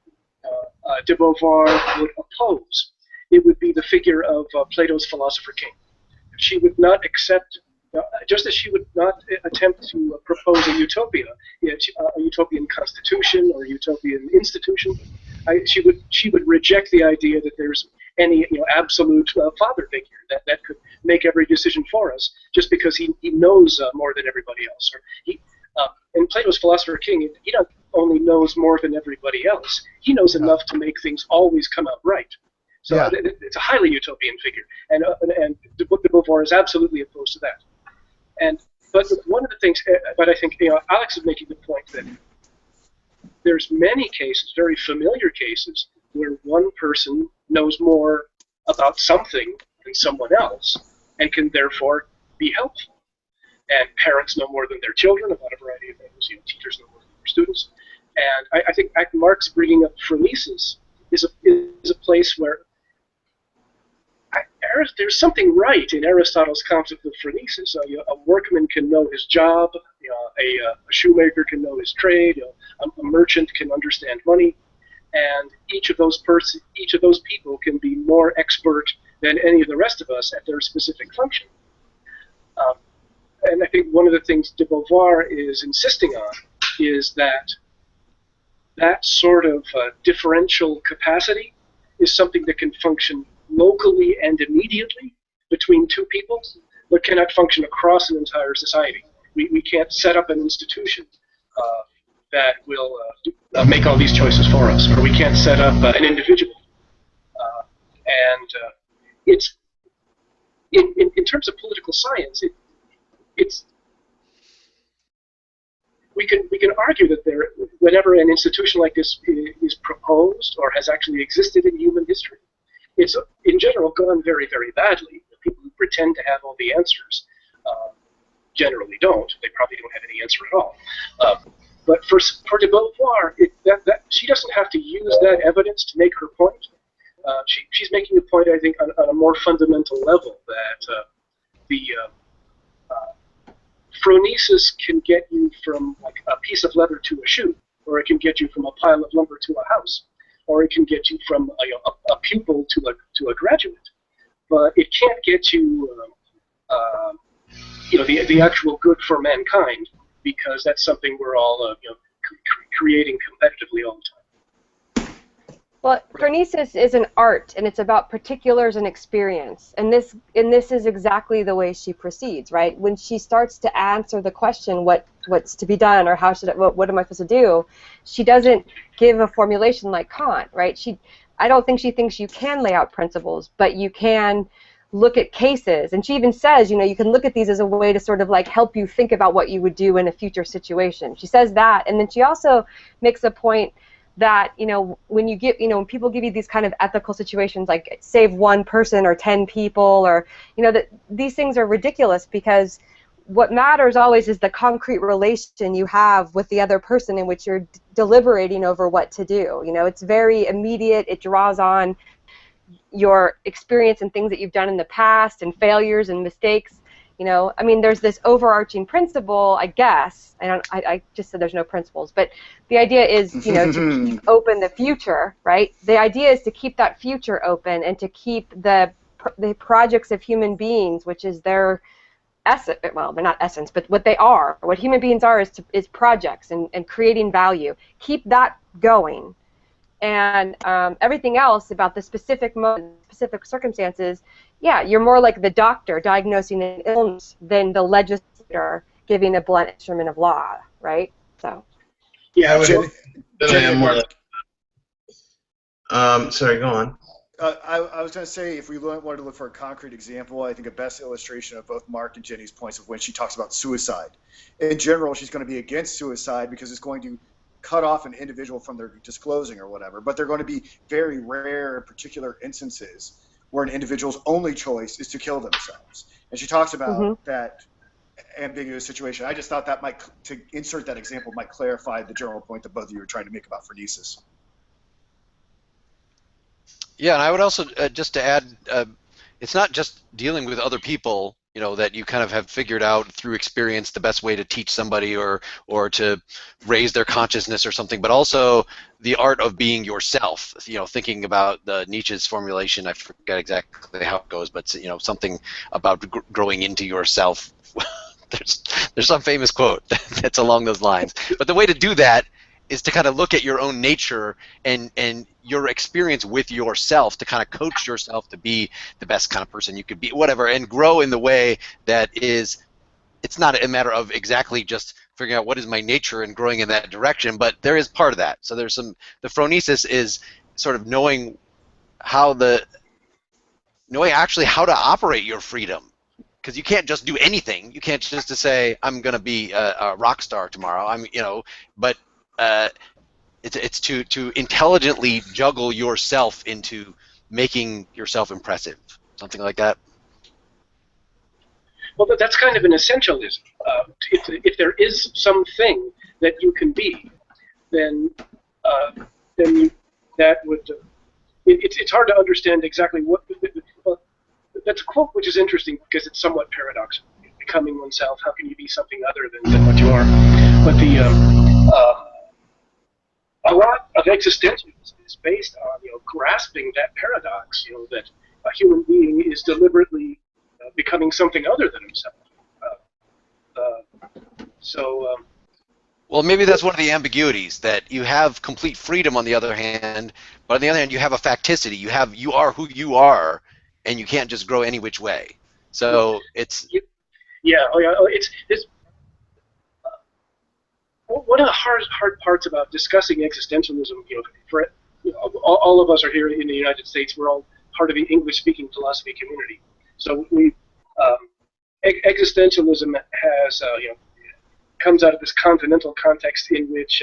Speaker 3: de Beauvoir would oppose, it would be the figure of Plato's philosopher king. She would not accept, just as she would not attempt to propose a utopia, a utopian constitution or a utopian institution. She would reject the idea that there's any absolute father figure that could make every decision for us just because he knows more than everybody else. Or and Plato's philosopher king, he not only knows more than everybody else, he knows enough to make things always come out right. So yeah. It's a highly utopian figure, and de Beauvoir is absolutely opposed to that. But one of the things, but I think Alex is making the point that there's many cases, very familiar cases, where one person knows more about something than someone else, and can therefore be helpful. And parents know more than their children about a variety of things. Teachers know more than their students. And I think Mark's bringing up phronesis is a place where there's something right in Aristotle's concept of phronesis. A workman can know his job. A shoemaker can know his trade. A merchant can understand money, and each of those people can be more expert than any of the rest of us at their specific function. And I think one of the things de Beauvoir is insisting on is that sort of differential capacity is something that can function locally and immediately between two people, but cannot function across an entire society. We can't set up an institution that will make all these choices for us, or we can't set up an individual. It's in terms of political science, we can argue that whenever an institution like this is proposed or has actually existed in human history, it's in general gone very, very badly. The people who pretend to have all the answers generally don't. They probably don't have any answer at all. But for de Beauvoir, she doesn't have to use that evidence to make her point. She's making a point, I think, on a more fundamental level that the phronesis can get you from like a piece of leather to a shoe, or it can get you from a pile of lumber to a house, or it can get you from a pupil to a graduate, but it can't get you, the actual good for mankind, because that's something we're all creating competitively all the time.
Speaker 7: Well, phronesis is an art, and it's about particulars and experience. And this is exactly the way she proceeds, right? When she starts to answer the question, what's to be done, or what am I supposed to do? She doesn't give a formulation like Kant, right? I don't think she thinks you can lay out principles, but you can look at cases. And she even says, you can look at these as a way to sort of like help you think about what you would do in a future situation. She says that, and then she also makes a point that when when people give you these kind of ethical situations like save one person or 10 people, or that these things are ridiculous, because what matters always is the concrete relation you have with the other person in which you're deliberating over what to do. It's very immediate. It draws on your experience and things that you've done in the past, and failures and mistakes. There's this overarching principle, I guess. I just said there's no principles, but the idea is, to keep open the future, right? The idea is to keep that future open, and to keep the projects of human beings, which is their essence. Well, they're not essence, but what they are. What human beings are is projects and creating value. Keep that going. And everything else about the specific circumstances, yeah, you're more like the doctor diagnosing an illness than the legislator giving a blunt instrument of law, right? So.
Speaker 3: Yeah,
Speaker 5: sorry, go on.
Speaker 4: I was going to say, if we wanted to look for a concrete example, I think a best illustration of both Mark and Jenny's points of when she talks about suicide. In general, she's going to be against suicide because it's going to cut off an individual from their disclosing or whatever, but they're going to be very rare particular instances where an individual's only choice is to kill themselves. And she talks about that ambiguous situation. I just thought that to insert that example might clarify the general point that both of you were trying to make about phronesis.
Speaker 1: Yeah, and I would also, just to add, it's not just dealing with other people, that you kind of have figured out through experience the best way to teach somebody or to raise their consciousness or something, but also the art of being yourself. Thinking about Nietzsche's formulation, I forget exactly how it goes, but something about growing into yourself. There's some famous quote that's along those lines. But the way to do that is to kind of look at your own nature and your experience with yourself, to kind of coach yourself to be the best kind of person you could be, whatever, and grow in the way that is, it's not a matter of exactly just figuring out what is my nature and growing in that direction, but there is part of that. So there's the phronesis is sort of knowing actually how to operate your freedom. Because you can't just do anything. You can't just say, I'm going to be a rock star tomorrow. But it's to intelligently juggle yourself into making yourself impressive, something like that.
Speaker 3: Well, that's kind of an essentialism. If there is something that you can be, then that would. It's hard to understand exactly what. That's a quote which is interesting because it's somewhat paradoxical. Becoming oneself, how can you be something other than what you are? But a lot of existentialism is based on grasping that paradox. That a human being is deliberately becoming something other than himself.
Speaker 1: Well, maybe that's one of the ambiguities, that you have complete freedom on the other hand, but on the other hand, you have a facticity. You are who you are, and you can't just grow any which way. So it's.
Speaker 3: It's one of the hard parts about discussing existentialism. For all of us are here in the United States. We're all part of the English-speaking philosophy community. So existentialism has comes out of this continental context in which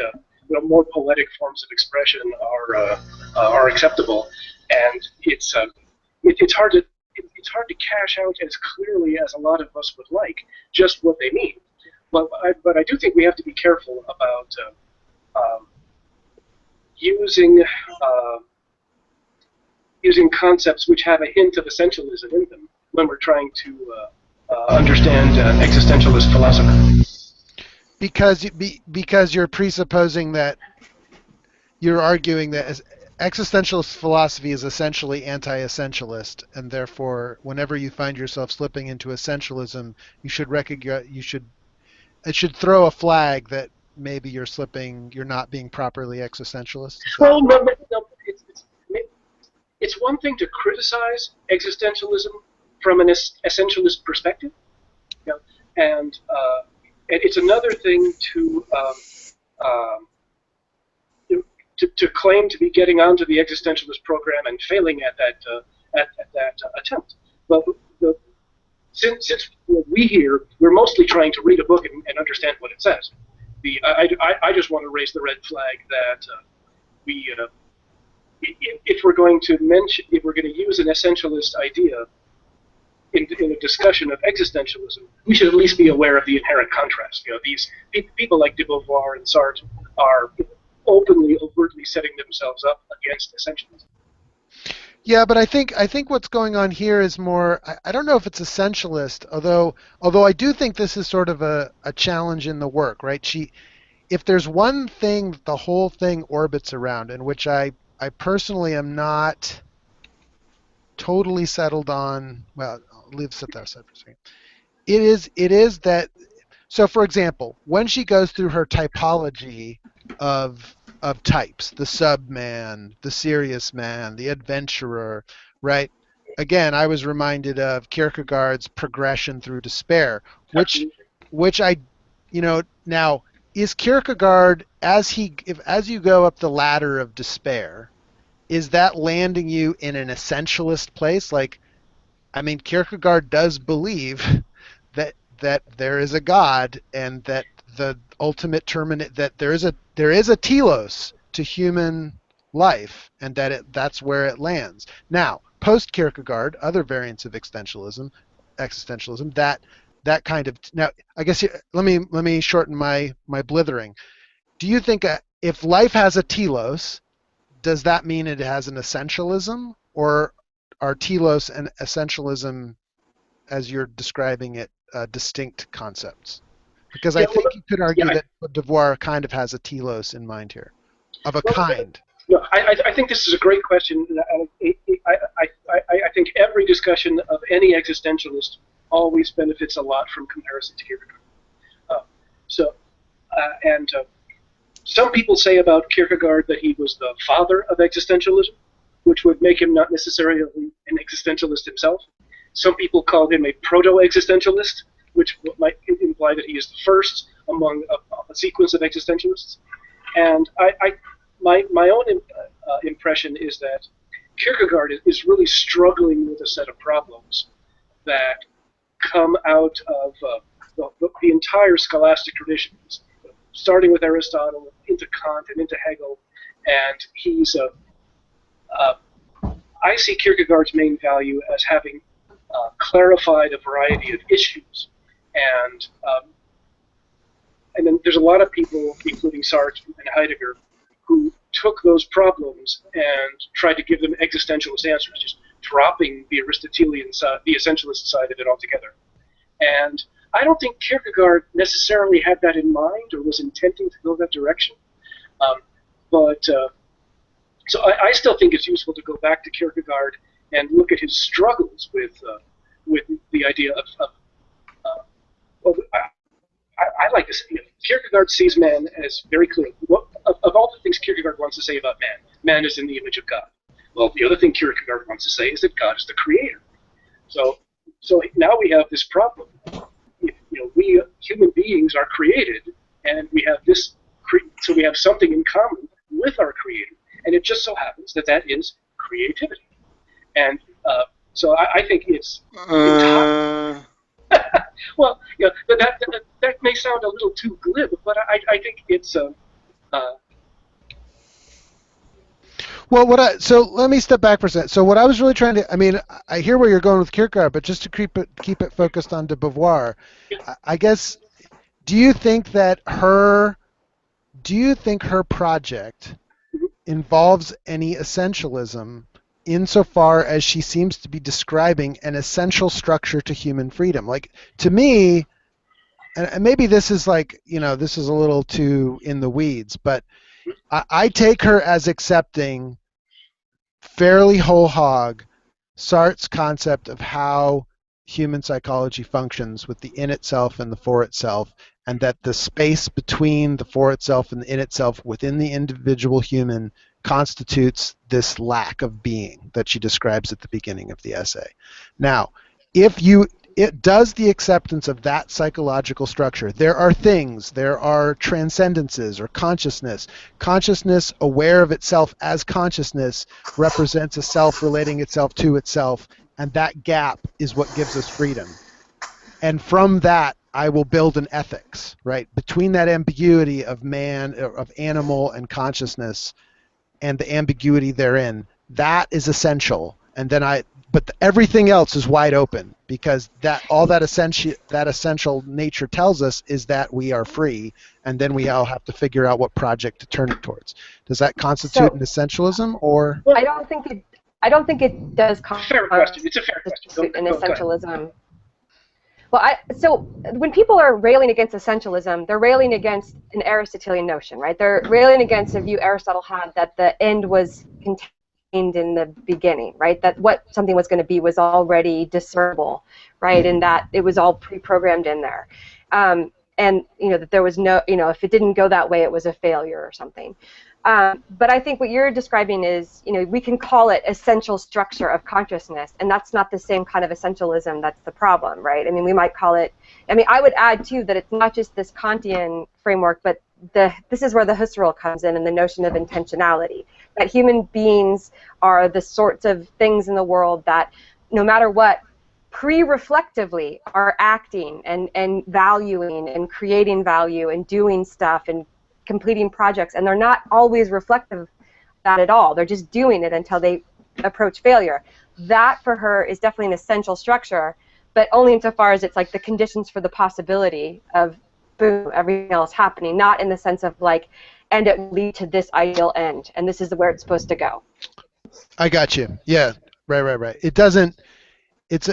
Speaker 3: more poetic forms of expression are acceptable, and it's hard to cash out as clearly as a lot of us would like just what they mean. But I do think we have to be careful about using concepts which have a hint of essentialism in them when we're trying to understand existentialist philosophy.
Speaker 2: Because you're presupposing that you're arguing that existentialist philosophy is essentially anti-essentialist, and therefore, whenever you find yourself slipping into essentialism, you should recognize it should throw a flag that maybe you're not being properly existentialist.
Speaker 3: Well, no, it's one thing to criticize existentialism from an essentialist perspective, you know, and it's another thing to to claim to be getting onto the existentialist program and failing at that attempt. But since we here, we're mostly trying to read a book and understand what it says. I just want to raise the red flag that if we're going to use an essentialist idea in a discussion of existentialism, we should at least be aware of the inherent contrast. You know, these people like de Beauvoir and Sartre are overtly setting themselves up against essentialism.
Speaker 2: Yeah, but I think what's going on here is more. I don't know if it's essentialist, although I do think this is sort of a challenge in the work, right? If there's one thing that the whole thing orbits around, in which I personally am not totally settled on. Well, I'll set that aside for a second. It is that. So, for example, when she goes through her typology of types, the subman, the serious man, the adventurer, right? Again, I was reminded of Kierkegaard's progression through despair, which I, now is Kierkegaard as you go up the ladder of despair, is that landing you in an essentialist place? Like, I mean, Kierkegaard does believe that there is a God and that the ultimate that there is a telos to human life, and that's where it lands. Now, post Kierkegaard, other variants of existentialism, that kind of. Now, I guess let me shorten my blithering. Do you think if life has a telos, does that mean it has an essentialism, or are telos and essentialism, as you're describing it, distinct concepts? Because I think you could argue that Beauvoir kind of has a telos in mind here, of a kind.
Speaker 3: No, I think this is a great question. I think every discussion of any existentialist always benefits a lot from comparison to Kierkegaard. Some people say about Kierkegaard that he was the father of existentialism, which would make him not necessarily an existentialist himself. Some people call him a proto-existentialist, which might imply that he is the first among a sequence of existentialists. And my own impression is that Kierkegaard is really struggling with a set of problems that come out of the entire scholastic traditions, starting with Aristotle into Kant and into Hegel. And I see Kierkegaard's main value as having clarified a variety of issues. And then there's a lot of people, including Sartre and Heidegger, who took those problems and tried to give them existentialist answers, just dropping the Aristotelian side, the essentialist side of it altogether. And I don't think Kierkegaard necessarily had that in mind or was intending to go that direction. So I still think it's useful to go back to Kierkegaard and look at his struggles with the idea of I like to say, Kierkegaard sees man as very clear. Of all the things Kierkegaard wants to say about man is in the image of God. Well, the other thing Kierkegaard wants to say is that God is the creator. So now we have this problem. We human beings are created, and we have this. So we have something in common with our creator, and it just so happens that is creativity. And so I think it's. Well, that may sound a little too glib, but I think it's.
Speaker 2: Well, so let me step back for a second. So what I was really trying to, I mean, I hear where you're going with Kierkegaard, but just to keep it focused on de Beauvoir, I guess, do you think her project involves any essentialism insofar as she seems to be describing an essential structure to human freedom? Like, to me, and maybe this is this is a little too in the weeds, but I take her as accepting fairly whole hog Sartre's concept of how human psychology functions with the in itself and the for itself, and that the space between the for itself and the in itself within the individual human constitutes this lack of being that she describes at the beginning of the essay. Now, it does the acceptance of that psychological structure. There are transcendences or consciousness. Consciousness aware of itself as consciousness represents a self relating itself to itself, and that gap is what gives us freedom. And from that, I will build an ethics, right? Between that ambiguity of man, of animal and consciousness, and the ambiguity therein, that is essential. And then everything else is wide open, because that essential nature tells us is that we are free, and then we all have to figure out what project to turn it towards. Does that constitute an essentialism, or?
Speaker 7: I don't think it does
Speaker 3: Fair question. It's a fair question.
Speaker 7: An essentialism. Well, so when people are railing against essentialism, they're railing against an Aristotelian notion, right? They're railing against a view Aristotle had that the end was contained in the beginning, right? That what something was going to be was already discernible, right? And that it was all pre-programmed in there. And, that there was no, if it didn't go that way, it was a failure or something. But I think what you're describing is, we can call it essential structure of consciousness, and that's not the same kind of essentialism that's the problem, right? I mean, we might call it, I would add, too, that it's not just this Kantian framework, but this is where the Husserl comes in and the notion of intentionality, that human beings are the sorts of things in the world that, no matter what, pre-reflectively are acting and valuing and creating value and doing stuff and completing projects, and they're not always reflective of that at all. They're just doing it until they approach failure. That, for her, is definitely an essential structure, but only insofar as it's like the conditions for the possibility of, boom, everything else happening, not in the sense of like, and it will lead to this ideal end, and this is where it's supposed to go.
Speaker 2: I got you. Yeah, right. It doesn't. It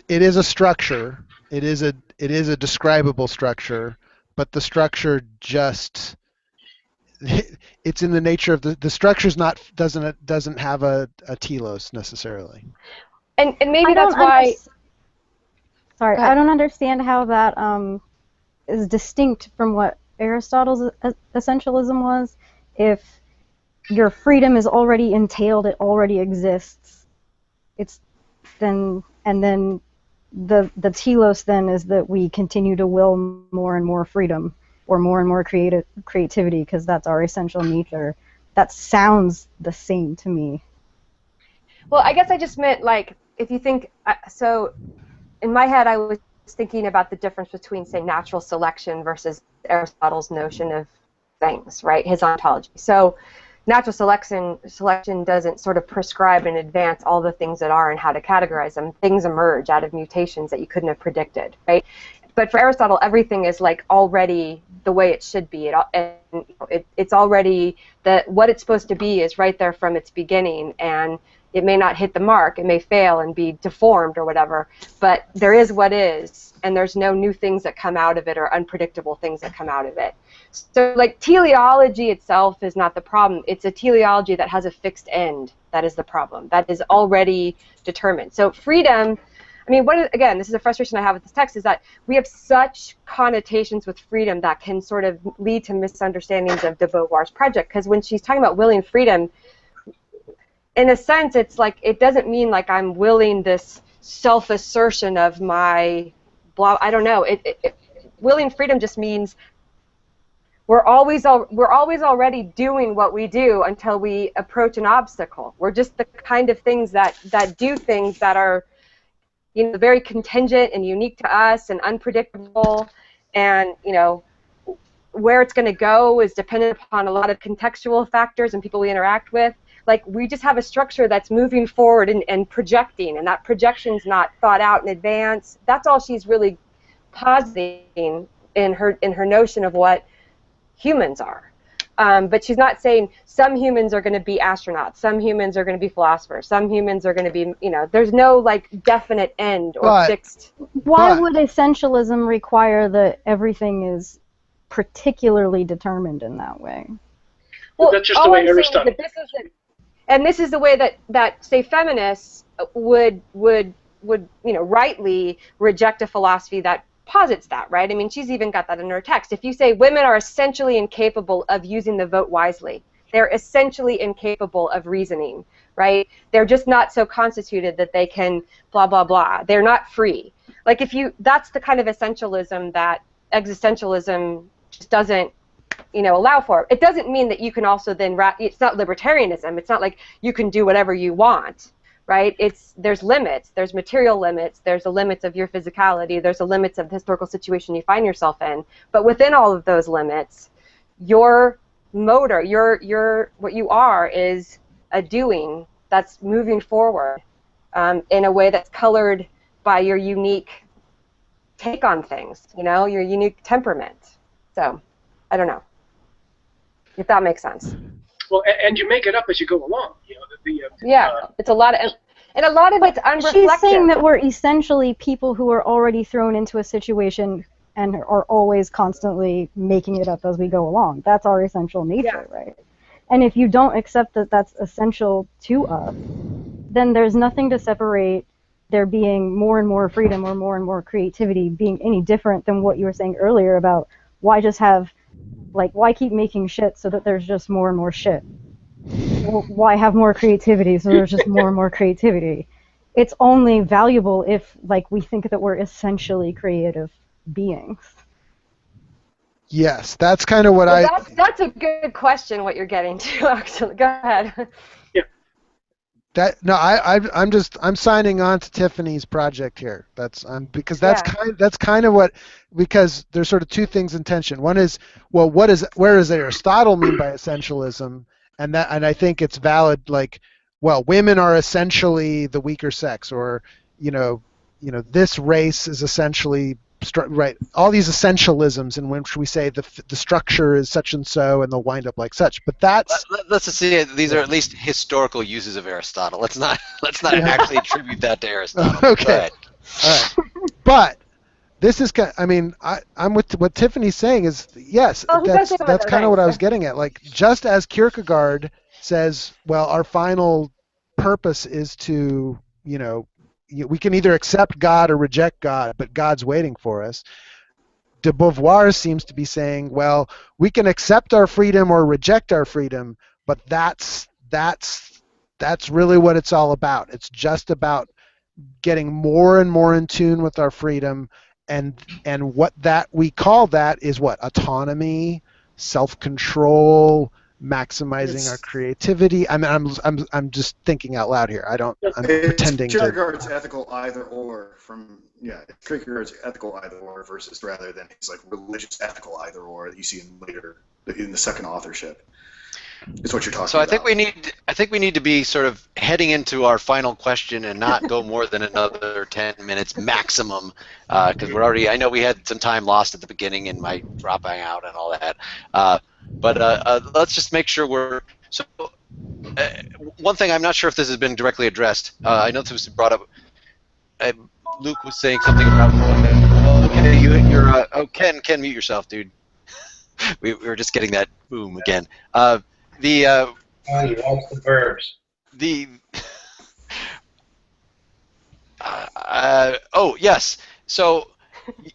Speaker 2: is a structure. It is a describable structure, but the structure just. It's in the nature of the structure's doesn't have a telos necessarily.
Speaker 7: And maybe that's why.
Speaker 6: Sorry, I don't understand how that is distinct from what Aristotle's essentialism was. If your freedom is already entailed, it already exists. Then the telos then is that we continue to will more and more freedom, or more and more creativity, because that's our essential nature. That sounds the same to me.
Speaker 7: Well, I guess I just meant, like, if you think, so in my head I was thinking about the difference between, say, natural selection versus Aristotle's notion of things, right, his ontology. So natural selection doesn't sort of prescribe in advance all the things that are and how to categorize them. Things emerge out of mutations that you couldn't have predicted, right? But for Aristotle, everything is like already the way it should be. It's already what it's supposed to be is right there from its beginning, and it may not hit the mark, it may fail and be deformed or whatever, but there is what is, and there's no new things that come out of it or unpredictable things that come out of it. So, like, teleology itself is not the problem. It's a teleology that has a fixed end that is the problem. That is already determined. So freedom. Again, this is a frustration I have with this text, is that we have such connotations with freedom that can sort of lead to misunderstandings of de Beauvoir's project, because when she's talking about willing freedom, in a sense, it's like, it doesn't mean like I'm willing this self-assertion of my blah, I don't know. Willing freedom just means we're always already doing what we do until we approach an obstacle. We're just the kind of things that do things that are, very contingent and unique to us and unpredictable, and where it's going to go is dependent upon a lot of contextual factors and people we interact with. Like, we just have a structure that's moving forward and projecting, and that projection's not thought out in advance. That's all she's really positing in her notion of what humans are. But she's not saying some humans are going to be astronauts, some humans are going to be philosophers, some humans are going to be, there's no like definite end or fixed.
Speaker 6: Why would essentialism require that everything is particularly determined in that way?
Speaker 3: Well, that's just the way Aristotle.
Speaker 7: And this is the way that say feminists would rightly reject a philosophy that posits that, right? She's even got that in her text. If you say women are essentially incapable of using the vote wisely, They're essentially incapable of reasoning, right? They're just not so constituted that they can blah, blah, blah. They're not free. Like that's the kind of essentialism that existentialism just doesn't, allow for. It doesn't mean that you can also then, it's not libertarianism. It's not like you can do whatever you want, right? There's limits. There's material limits. There's the limits of your physicality. There's the limits of the historical situation you find yourself in. But within all of those limits, your motor, what you are is a doing that's moving forward in a way that's colored by your unique take on things, your unique temperament. So, I don't know if that makes sense.
Speaker 3: Well, and you make it up as you go along.
Speaker 7: It's a lot of, and a lot of it's unreflective.
Speaker 6: She's saying that we're essentially people who are already thrown into a situation and are always constantly making it up as we go along. That's our essential nature, right? And if you don't accept that that's essential to us, then there's nothing to separate there being more and more freedom or more and more creativity being any different than what you were saying earlier about why keep making shit so that there's just more and more shit? Well, why have more creativity so there's just more and more creativity? It's only valuable if, we think that we're essentially creative beings.
Speaker 2: Yes, that's kind of what
Speaker 7: That's a good question. What you're getting to, actually. Go ahead.
Speaker 2: I'm signing on to Tiffany's project here. That's kind of what, because there's sort of two things in tension. One is, well, where does Aristotle mean by essentialism? And I think it's valid. Women are essentially the weaker sex, or this race is essentially right. All these essentialisms in which we say the structure is such and so, and they'll wind up like such. But
Speaker 1: let's just see. These are at least historical uses of Aristotle. Let's not actually attribute that to Aristotle.
Speaker 2: Okay. All right. But this is I'm with what Tiffany's saying is yes. That's kind of what I was getting at. Just as Kierkegaard says, well, our final purpose is to we can either accept God or reject God, but God's waiting for us. De Beauvoir seems to be saying, well, we can accept our freedom or reject our freedom, but that's really what it's all about. It's just about getting more and more in tune with our freedom, and what that we call that is what? Autonomy, self-control, maximizing our creativity. I'm just thinking out loud here. I'm pretending to.
Speaker 4: Kierkegaard's ethical either or Kierkegaard's ethical either or versus rather than his religious ethical either or that you see in the second authorship. Is what you're talking about.
Speaker 1: So I think we need to be sort of heading into our final question and not go more than another 10 minutes maximum, because I know we had some time lost at the beginning and my dropping out and all that. But let's just make sure one thing, I'm not sure if this has been directly addressed. I know this was brought up. Luke was saying something about. Okay, Ken, mute yourself, dude. We were just getting that boom again.
Speaker 5: You lost the verbs.
Speaker 1: Yes. So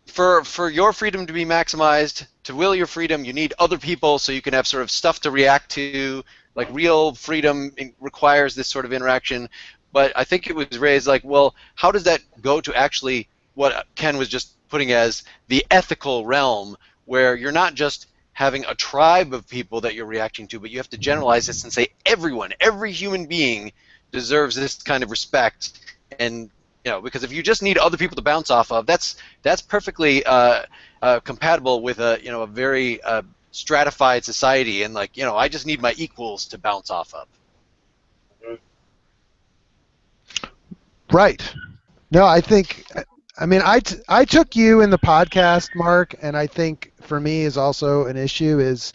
Speaker 1: for your freedom to be maximized, to will your freedom, you need other people so you can have sort of stuff to react to. Real freedom requires this sort of interaction. But I think it was raised well, how does that go to actually what Ken was just putting as the ethical realm, where you're not just having a tribe of people that you're reacting to, but you have to generalize this and say every human being deserves this kind of respect. And because if you just need other people to bounce off of, that's perfectly compatible with a very stratified society, and I just need my equals to bounce off of.
Speaker 2: Right. No, I think. I took you in the podcast, Mark, and I think for me is also an issue is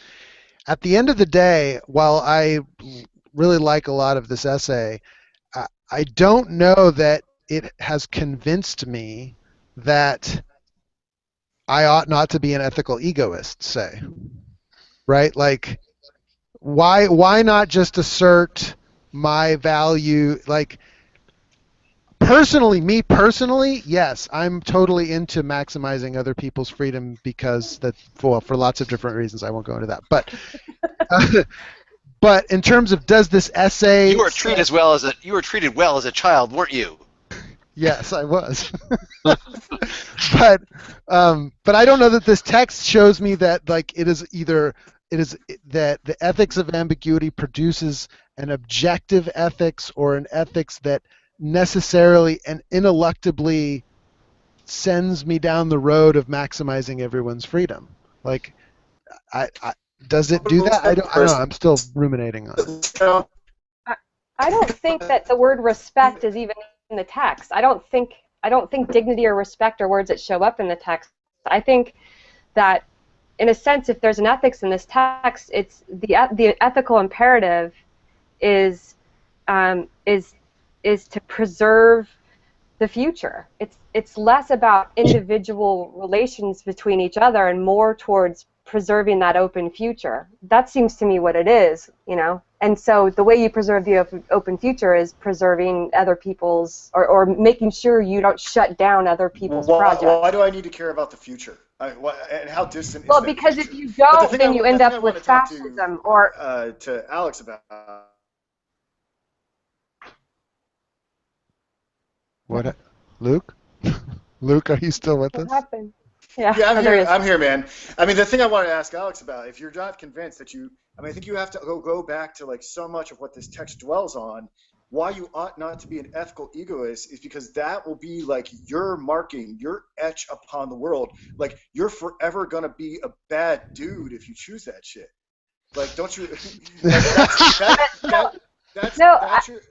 Speaker 2: at the end of the day, while I really like a lot of this essay, I don't know that it has convinced me that I ought not to be an ethical egoist, say. Right? Why not just assert my value? Me personally, yes, I'm totally into maximizing other people's freedom because for lots of different reasons. I won't go into that. But in terms of does this essay...
Speaker 1: You were treated well as a child, weren't you?
Speaker 2: Yes, I was. but I don't know that this text shows me that like it is that the ethics of ambiguity produces an objective ethics or an ethics that necessarily and ineluctably sends me down the road of maximizing everyone's freedom. Like, does it do that? I don't know. I'm still ruminating on it.
Speaker 7: I don't think that the word respect is even in the text. I don't think dignity or respect are words that show up in the text. I think that, in a sense, if there's an ethics in this text, it's the ethical imperative is to preserve the future. It's less about individual relations between each other and more towards preserving that open future. That seems to me what it is, you know. And so the way you preserve the open future is preserving other people's, or making sure you don't shut down other people's projects.
Speaker 4: Why do I need to care about the future? And how distant is
Speaker 7: well,
Speaker 4: that
Speaker 7: because
Speaker 4: future?
Speaker 7: if you don't, then you end up with fascism or...
Speaker 4: to Alex about...
Speaker 2: What? Luke? Luke, are you still with us?
Speaker 7: What happened? Yeah,
Speaker 4: I'm here, man. I mean, the thing I wanted to ask Alex about, if you're not convinced that I think you have to go back to like so much of what this text dwells on. Why you ought not to be an ethical egoist is because that will be like your marking, your etch upon the world. Like, you're forever gonna be a bad dude if you choose that shit. Like, don't you?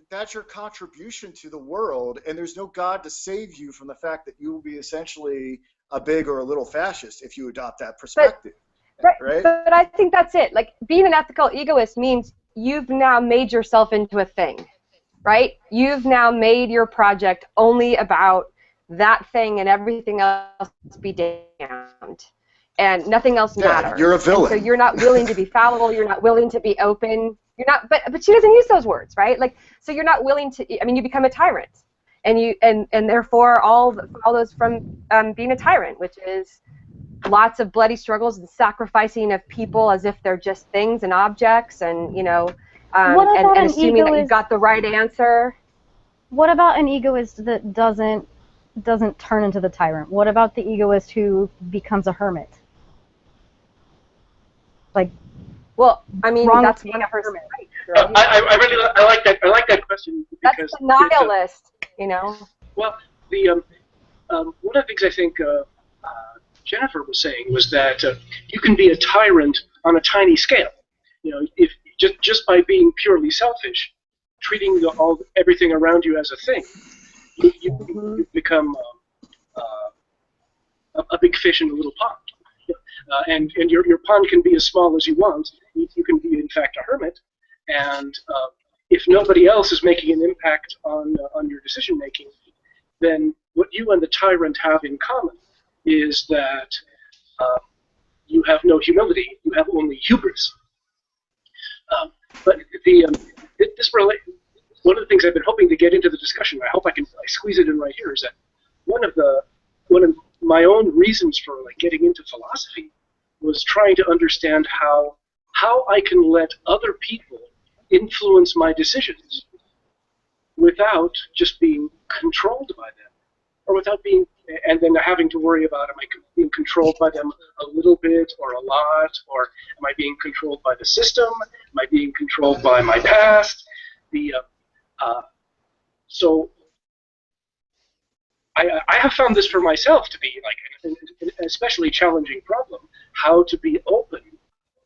Speaker 4: That's your contribution to the world, and there's no God to save you from the fact that you will be essentially a big or a little fascist if you adopt that perspective. Right?
Speaker 7: But I think that's it. Like, being an ethical egoist means you've now made yourself into a thing, right? You've now made your project only about that thing and everything else be damned. And nothing else matters.
Speaker 4: You're a villain.
Speaker 7: And so you're not willing to be fallible, you're not willing to be open. You're not, but she doesn't use those words, right? Like, so you're not willing to, I mean, you become a tyrant. And therefore all those from being a tyrant, which is lots of bloody struggles and sacrificing of people as if they're just things and objects, and you know, and assuming that you've got the right answer.
Speaker 6: What about an egoist that doesn't turn into the tyrant? What about the egoist who becomes a hermit? Like,
Speaker 7: well, I mean, that's being a hermit.
Speaker 3: Right? I like that. I like that question because
Speaker 7: that's the nihilist, you know.
Speaker 3: Well, the one of the things I think Jennifer was saying was that you can be a tyrant on a tiny scale. You know, if just by being purely selfish, treating everything around you as a thing, you become a big fish in a little pond. And your pond can be as small as you want. You can be, in fact, a hermit. And if nobody else is making an impact on your decision making, then what you and the tyrant have in common is that you have no humility. You have only hubris. But one of the things I've been hoping to get into the discussion, I hope I squeeze it in right here, is that one of my own reasons for getting into philosophy was trying to understand how I can let other people influence my decisions without just being controlled by them, or without being, and then having to worry about, am I being controlled by them a little bit or a lot, or am I being controlled by the system? Am I being controlled by my past? So I have found this for myself to be an especially challenging problem, how to be open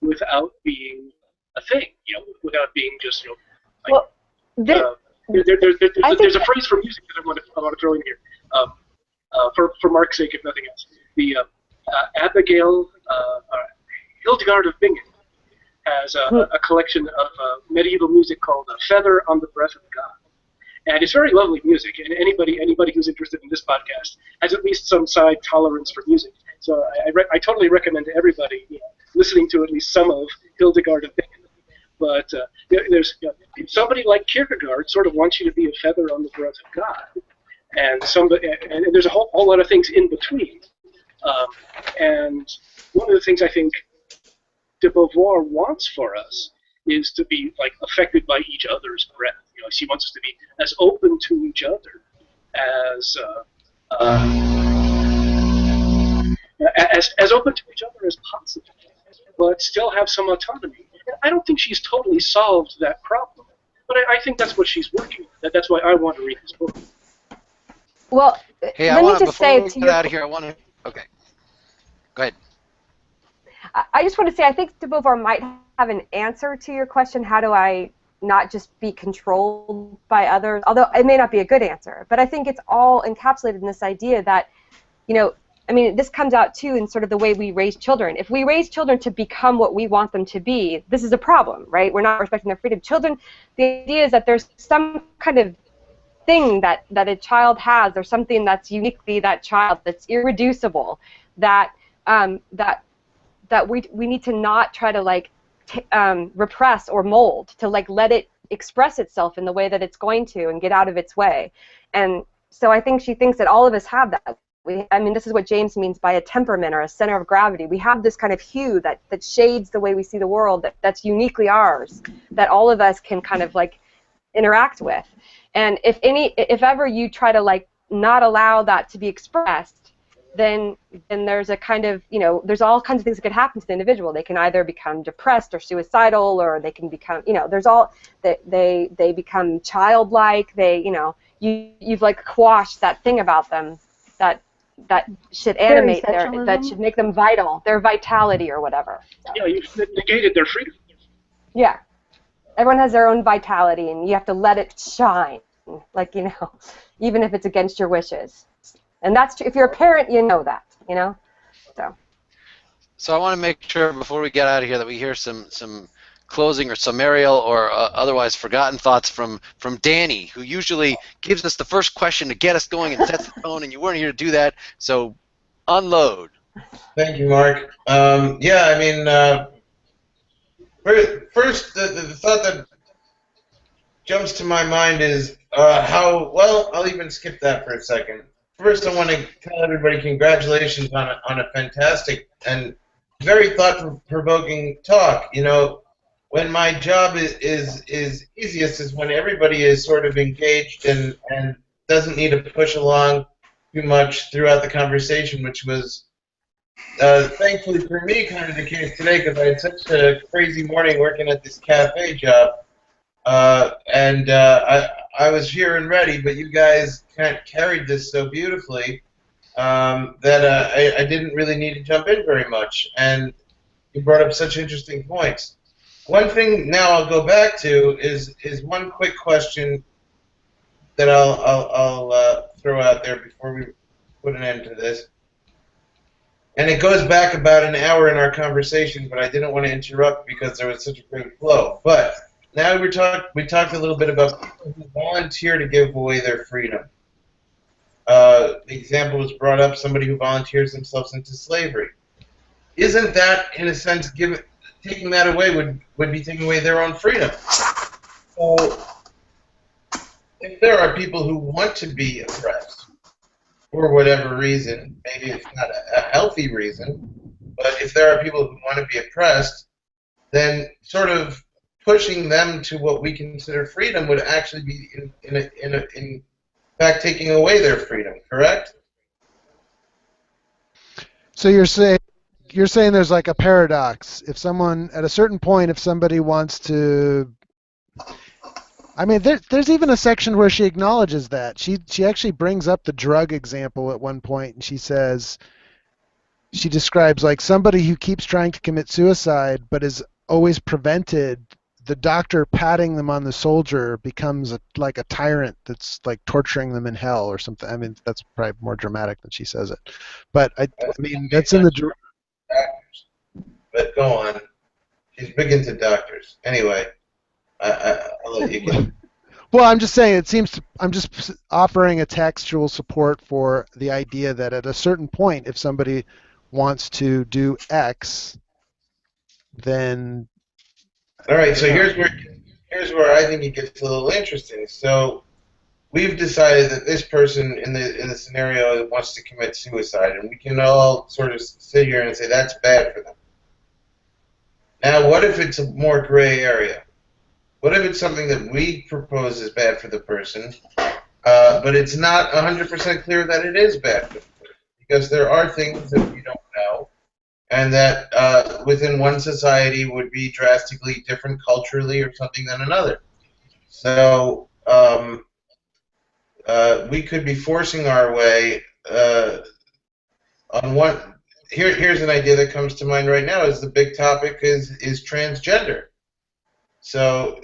Speaker 3: without being a thing, without being just, there's a phrase for music that I want to throw in here, for Mark's sake, if nothing else. The Abigail Hildegard of Bingen has a collection of medieval music called "Feather on the Breath of God." And it's very lovely music, and anybody who's interested in this podcast has at least some side tolerance for music. So I totally recommend to everybody listening to at least some of Hildegard of Bingen. But there's somebody like Kierkegaard sort of wants you to be a feather on the breath of God, and there's a whole lot of things in between. And one of the things I think de Beauvoir wants for us is to be like affected by each other's breath. You know, she wants us to be as open to each other as open to each other as possible, but still have some autonomy. And I don't think she's totally solved that problem, but I think that's what she's working on. That's why I want to read this book.
Speaker 7: Well,
Speaker 1: Hey,
Speaker 7: let me just
Speaker 1: before
Speaker 7: say
Speaker 1: we
Speaker 7: to
Speaker 1: get
Speaker 7: your
Speaker 1: out of here, I want to. Okay, go ahead.
Speaker 7: I just want to say I think de Beauvoir might have an answer to your question. How do I not just be controlled by others? Although it may not be a good answer, but I think it's all encapsulated in this idea that, you know, I mean, this comes out too in sort of the way we raise children. If we raise children to become what we want them to be, this is a problem, right? We're not respecting their freedom. Children, the idea is that there's some kind of thing that a child has, or something that's uniquely that child, that's irreducible, that that we need to not try to like repress or mold, to like let it express itself in the way that it's going to and get out of its way. And so I think she thinks that all of us have that. I mean, this is what James means by a temperament or a center of gravity. We have this kind of hue that shades the way we see the world, that's uniquely ours, that all of us can kind of like interact with. And if ever you try to like not allow that to be expressed, then there's a kind of, you know, there's all kinds of things that could happen to the individual. They can either become depressed or suicidal, or they can become, you know, there's all, they become childlike. They, you know, you've like quashed that thing about them that should animate that should make them vital, their vitality or whatever.
Speaker 3: Yeah, you've negated their freedom.
Speaker 7: Yeah. Everyone has their own vitality, and you have to let it shine, like, you know, even if it's against your wishes. And that's true. If you're a parent, you know that, you know.
Speaker 1: So I want to make sure before we get out of here that we hear some closing or summarial or otherwise forgotten thoughts from Danny, who usually gives us the first question to get us going and sets the tone, and you weren't here to do that. So unload.
Speaker 5: Thank you, Mark. Yeah, I mean, first, the thought that jumps to my mind is how, well, I'll even skip that for a second. First, I want to tell everybody congratulations on a fantastic and very thought-provoking talk. You know, when my job is easiest is when everybody is sort of engaged and doesn't need to push along too much throughout the conversation, which was thankfully for me kind of the case today, because I had such a crazy morning working at this cafe job. I was here and ready, but you guys carried this so beautifully that I didn't really need to jump in very much. And you brought up such interesting points. One thing now I'll go back to is one quick question that I'll throw out there before we put an end to this. And it goes back about an hour in our conversation, but I didn't want to interrupt because there was such a great flow. But now we talked a little bit about people who volunteer to give away their freedom. The example was brought up, somebody who volunteers themselves into slavery. Isn't that, in a sense, taking that away would be taking away their own freedom? So if there are people who want to be oppressed for whatever reason, maybe it's not a healthy reason, but if there are people who want to be oppressed, then sort of pushing them to what we consider freedom would actually be, in fact, taking away their freedom, correct?
Speaker 2: So you're saying there's like a paradox. If someone, at a certain point, if somebody wants to, I mean, there's even a section where she acknowledges that. She actually brings up the drug example at one point, and she describes like somebody who keeps trying to commit suicide but is always prevented. The doctor patting them on the shoulder becomes like a tyrant that's like torturing them in hell or something. I mean, that's probably more dramatic than she says it. But I mean, that's in the...
Speaker 5: Doctors. But go on. She's big into doctors. Anyway, I'll let you get...
Speaker 2: Well, I'm just saying, I'm just offering a textual support for the idea that at a certain point, if somebody wants to do X, then...
Speaker 5: All right, so here's where I think it gets a little interesting. So we've decided that this person in the scenario wants to commit suicide, and we can all sort of sit here and say that's bad for them. Now, what if it's a more gray area? What if it's something that we propose is bad for the person, but it's not 100% clear that it is bad for the person? Because there are things that we don't know, and that within one society would be drastically different culturally or something than another. So we could be forcing our way on one. Here's an idea that comes to mind right now: is the big topic is transgender. So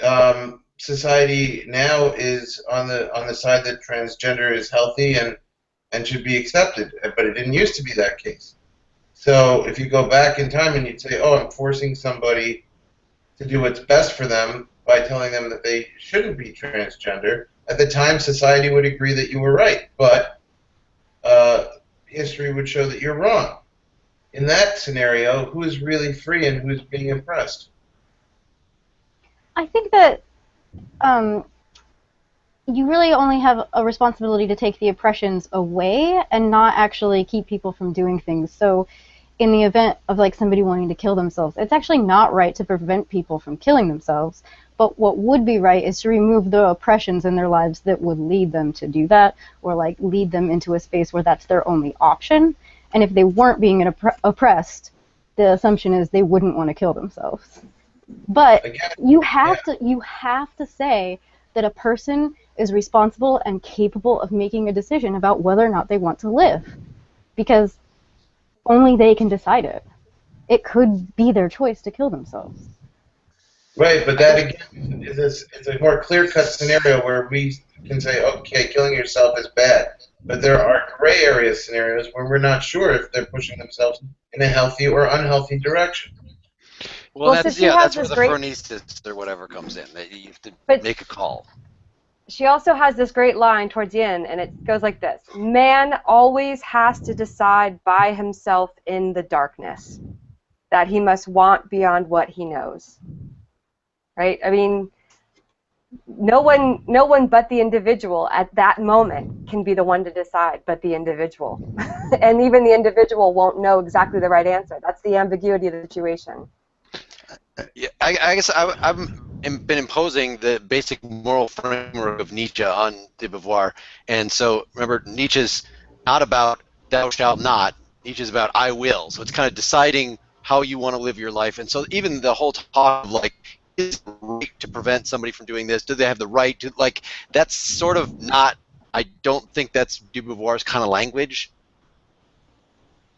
Speaker 5: society now is on the side that transgender is healthy and should be accepted, but it didn't used to be that case. So if you go back in time and you'd say, oh, I'm forcing somebody to do what's best for them by telling them that they shouldn't be transgender, at the time society would agree that you were right, but history would show that you're wrong. In that scenario, who is really free and who's being oppressed?
Speaker 6: I think that you really only have a responsibility to take the oppressions away and not actually keep people from doing things. So in the event of like somebody wanting to kill themselves, it's actually not right to prevent people from killing themselves. But what would be right is to remove the oppressions in their lives that would lead them to do that, or like lead them into a space where that's their only option. And if they weren't being oppressed, the assumption is they wouldn't want to kill themselves. But you have to say that a person is responsible and capable of making a decision about whether or not they want to live, because only they can decide it. It could be their choice to kill themselves.
Speaker 5: Right, but that again is a more clear-cut scenario where we can say, okay, killing yourself is bad. But there are gray area scenarios where we're not sure if they're pushing themselves in a healthy or unhealthy direction.
Speaker 1: Well, that's where the phronesis or whatever comes in. That you have to make a call.
Speaker 7: She also has this great line towards the end, and it goes like this: man always has to decide by himself in the darkness that he must want beyond what he knows. Right? I mean, no one but the individual at that moment can be the one to decide but the individual. And even the individual won't know exactly the right answer. That's the ambiguity of the situation.
Speaker 1: Yeah, I guess I've been imposing the basic moral framework of Nietzsche on de Beauvoir. And so, remember, Nietzsche's not about thou shalt not. Nietzsche's about I will. So it's kind of deciding how you want to live your life. And so even the whole talk of, like, is the right to prevent somebody from doing this? Do they have the right to, like, that's sort of not, I don't think that's de Beauvoir's kind of language.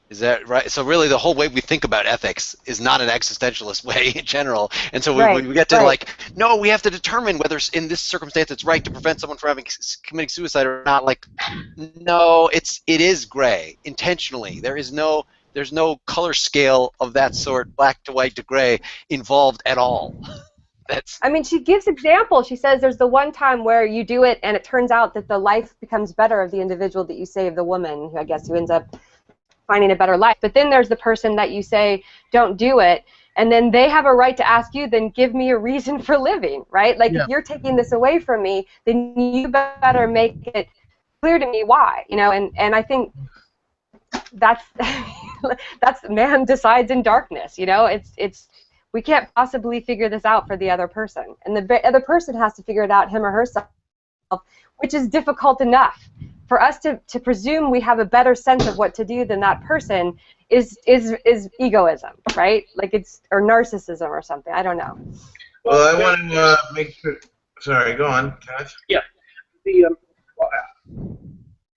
Speaker 1: Is that right? So really the whole way we think about ethics is not an existentialist way in general. And so we get to like, no, we have to determine whether in this circumstance it's right to prevent someone from committing suicide or not. Like, no, it is gray intentionally. There's no color scale of that sort, black to white to gray, involved at all.
Speaker 7: I mean, she gives examples. She says there's the one time where you do it and it turns out that the life becomes better of the individual that you save, the woman, who ends up finding a better life. But then there's the person that you say, don't do it, and then they have a right to ask you, then give me a reason for living, right? Like, if you're taking this away from me, then you better make it clear to me why, and I think that's man decides in darkness, it's we can't possibly figure this out for the other person, and the other person has to figure it out him or herself, which is difficult enough. For us to presume we have a better sense of what to do than that person is egoism, right? Like or narcissism or something. I don't know.
Speaker 5: Well, I want to make sure. Sorry, go on, Cass.
Speaker 3: Yeah,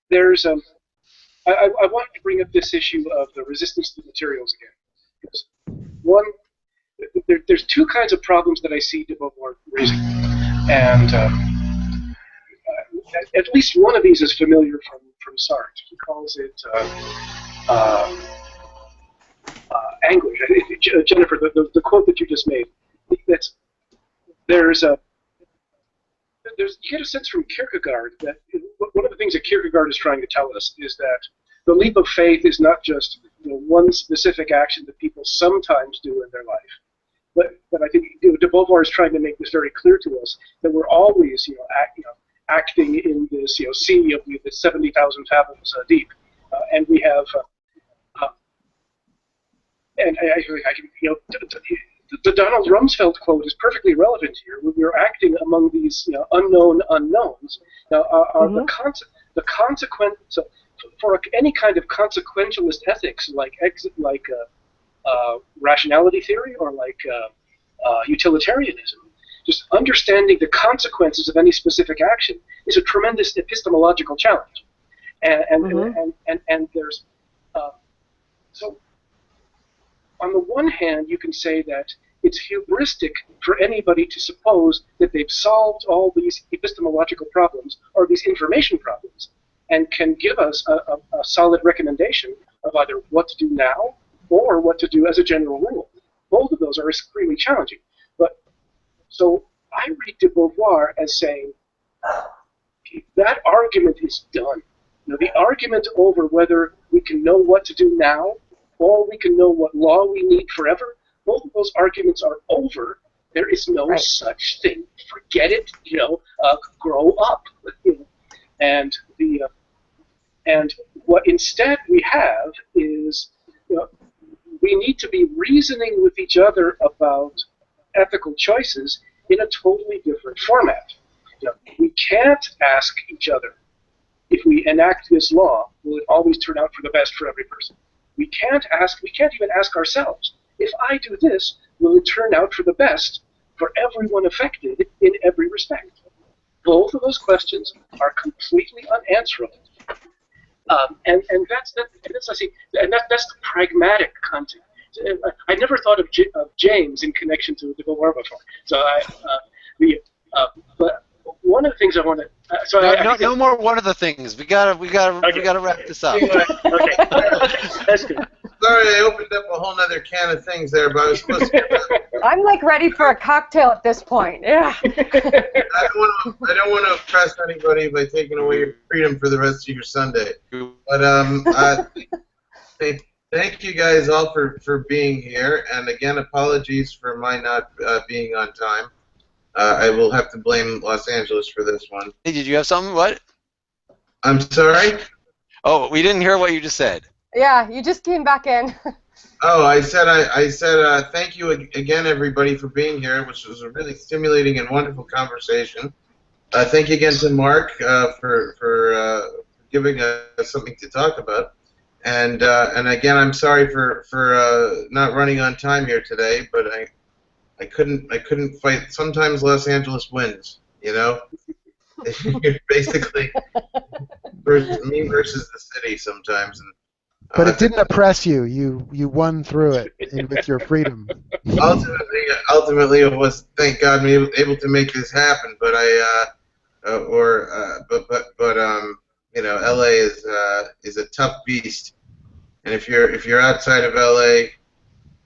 Speaker 3: there's I wanted to bring up this issue of the resistance to the materials again, because one, there's two kinds of problems that I see de Beauvoir raising, and at least one of these is familiar from Sartre. He calls it anguish. Jennifer, the quote that you just made, you get a sense from Kierkegaard that one of the things that Kierkegaard is trying to tell us is that the leap of faith is not just one specific action that people sometimes do in their life, but I think de Beauvoir is trying to make this very clear to us that we're always acting in this sea of the 70,000 fathoms deep, and we have and I can the Donald Rumsfeld quote is perfectly relevant here. We're acting among these unknown unknowns. Now, are the consequence for any kind of consequentialist ethics like rationality theory or like utilitarianism, just understanding the consequences of any specific action is a tremendous epistemological challenge. And there's so on the one hand, you can say that it's hubristic for anybody to suppose that they've solved all these epistemological problems or these information problems and can give us a solid recommendation of either what to do now or what to do as a general rule. Both of those are extremely challenging. But so I read de Beauvoir as saying that argument is done. The argument over whether we can know what to do now or we can know what law we need forever, both of those arguments are over. There is no such thing. Forget it. Grow up. And what instead we have is we need to be reasoning with each other about ethical choices in a totally different format. We can't ask each other, if we enact this law, will it always turn out for the best for every person? We can't even ask ourselves, if I do this, will it turn out for the best for everyone affected in every respect? Both of those questions are completely unanswerable. And that's the pragmatic content. I never thought of James in connection to the Beauvoir before. So but one of the things I want to
Speaker 1: no more one of the things. We gotta wrap this up.
Speaker 3: Okay, that's good.
Speaker 5: Sorry, I opened up a whole other can of things there, but I was supposed to.
Speaker 7: I'm like ready for a cocktail at this point. Yeah.
Speaker 5: I don't want to oppress anybody by taking away your freedom for the rest of your Sunday. But thank you guys all for being here, and again, apologies for my not being on time. I will have to blame Los Angeles for this one.
Speaker 1: Hey, did you have something? What?
Speaker 5: I'm sorry?
Speaker 1: Oh, we didn't hear what you just said.
Speaker 7: Yeah, you just came back in.
Speaker 5: Oh, I said thank you again, everybody, for being here, which was a really stimulating and wonderful conversation. Thank you again to Mark for giving us something to talk about. And again, I'm sorry for not running on time here today, but I couldn't fight. Sometimes Los Angeles wins, Basically, me versus the city sometimes. And,
Speaker 2: but it didn't oppress you. You won through it with your freedom.
Speaker 5: Ultimately, it was, thank God, me able to make this happen. But LA is a tough beast, and if you're outside of LA,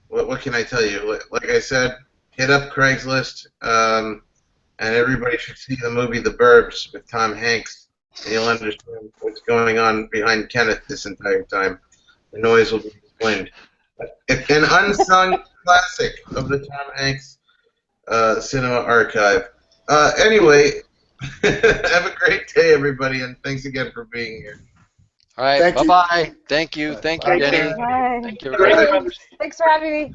Speaker 5: what can I tell you? Like I said, hit up Craigslist, and everybody should see the movie The Burbs with Tom Hanks, and you'll understand what's going on behind Kenneth this entire time. The noise will be explained. An unsung classic of the Tom Hanks cinema archive. Anyway, have a great day, everybody, and thanks again for being here.
Speaker 1: All right, bye-bye. Thank you, Denny.
Speaker 7: Bye.
Speaker 1: Thank you, everybody.
Speaker 7: Thanks for having me.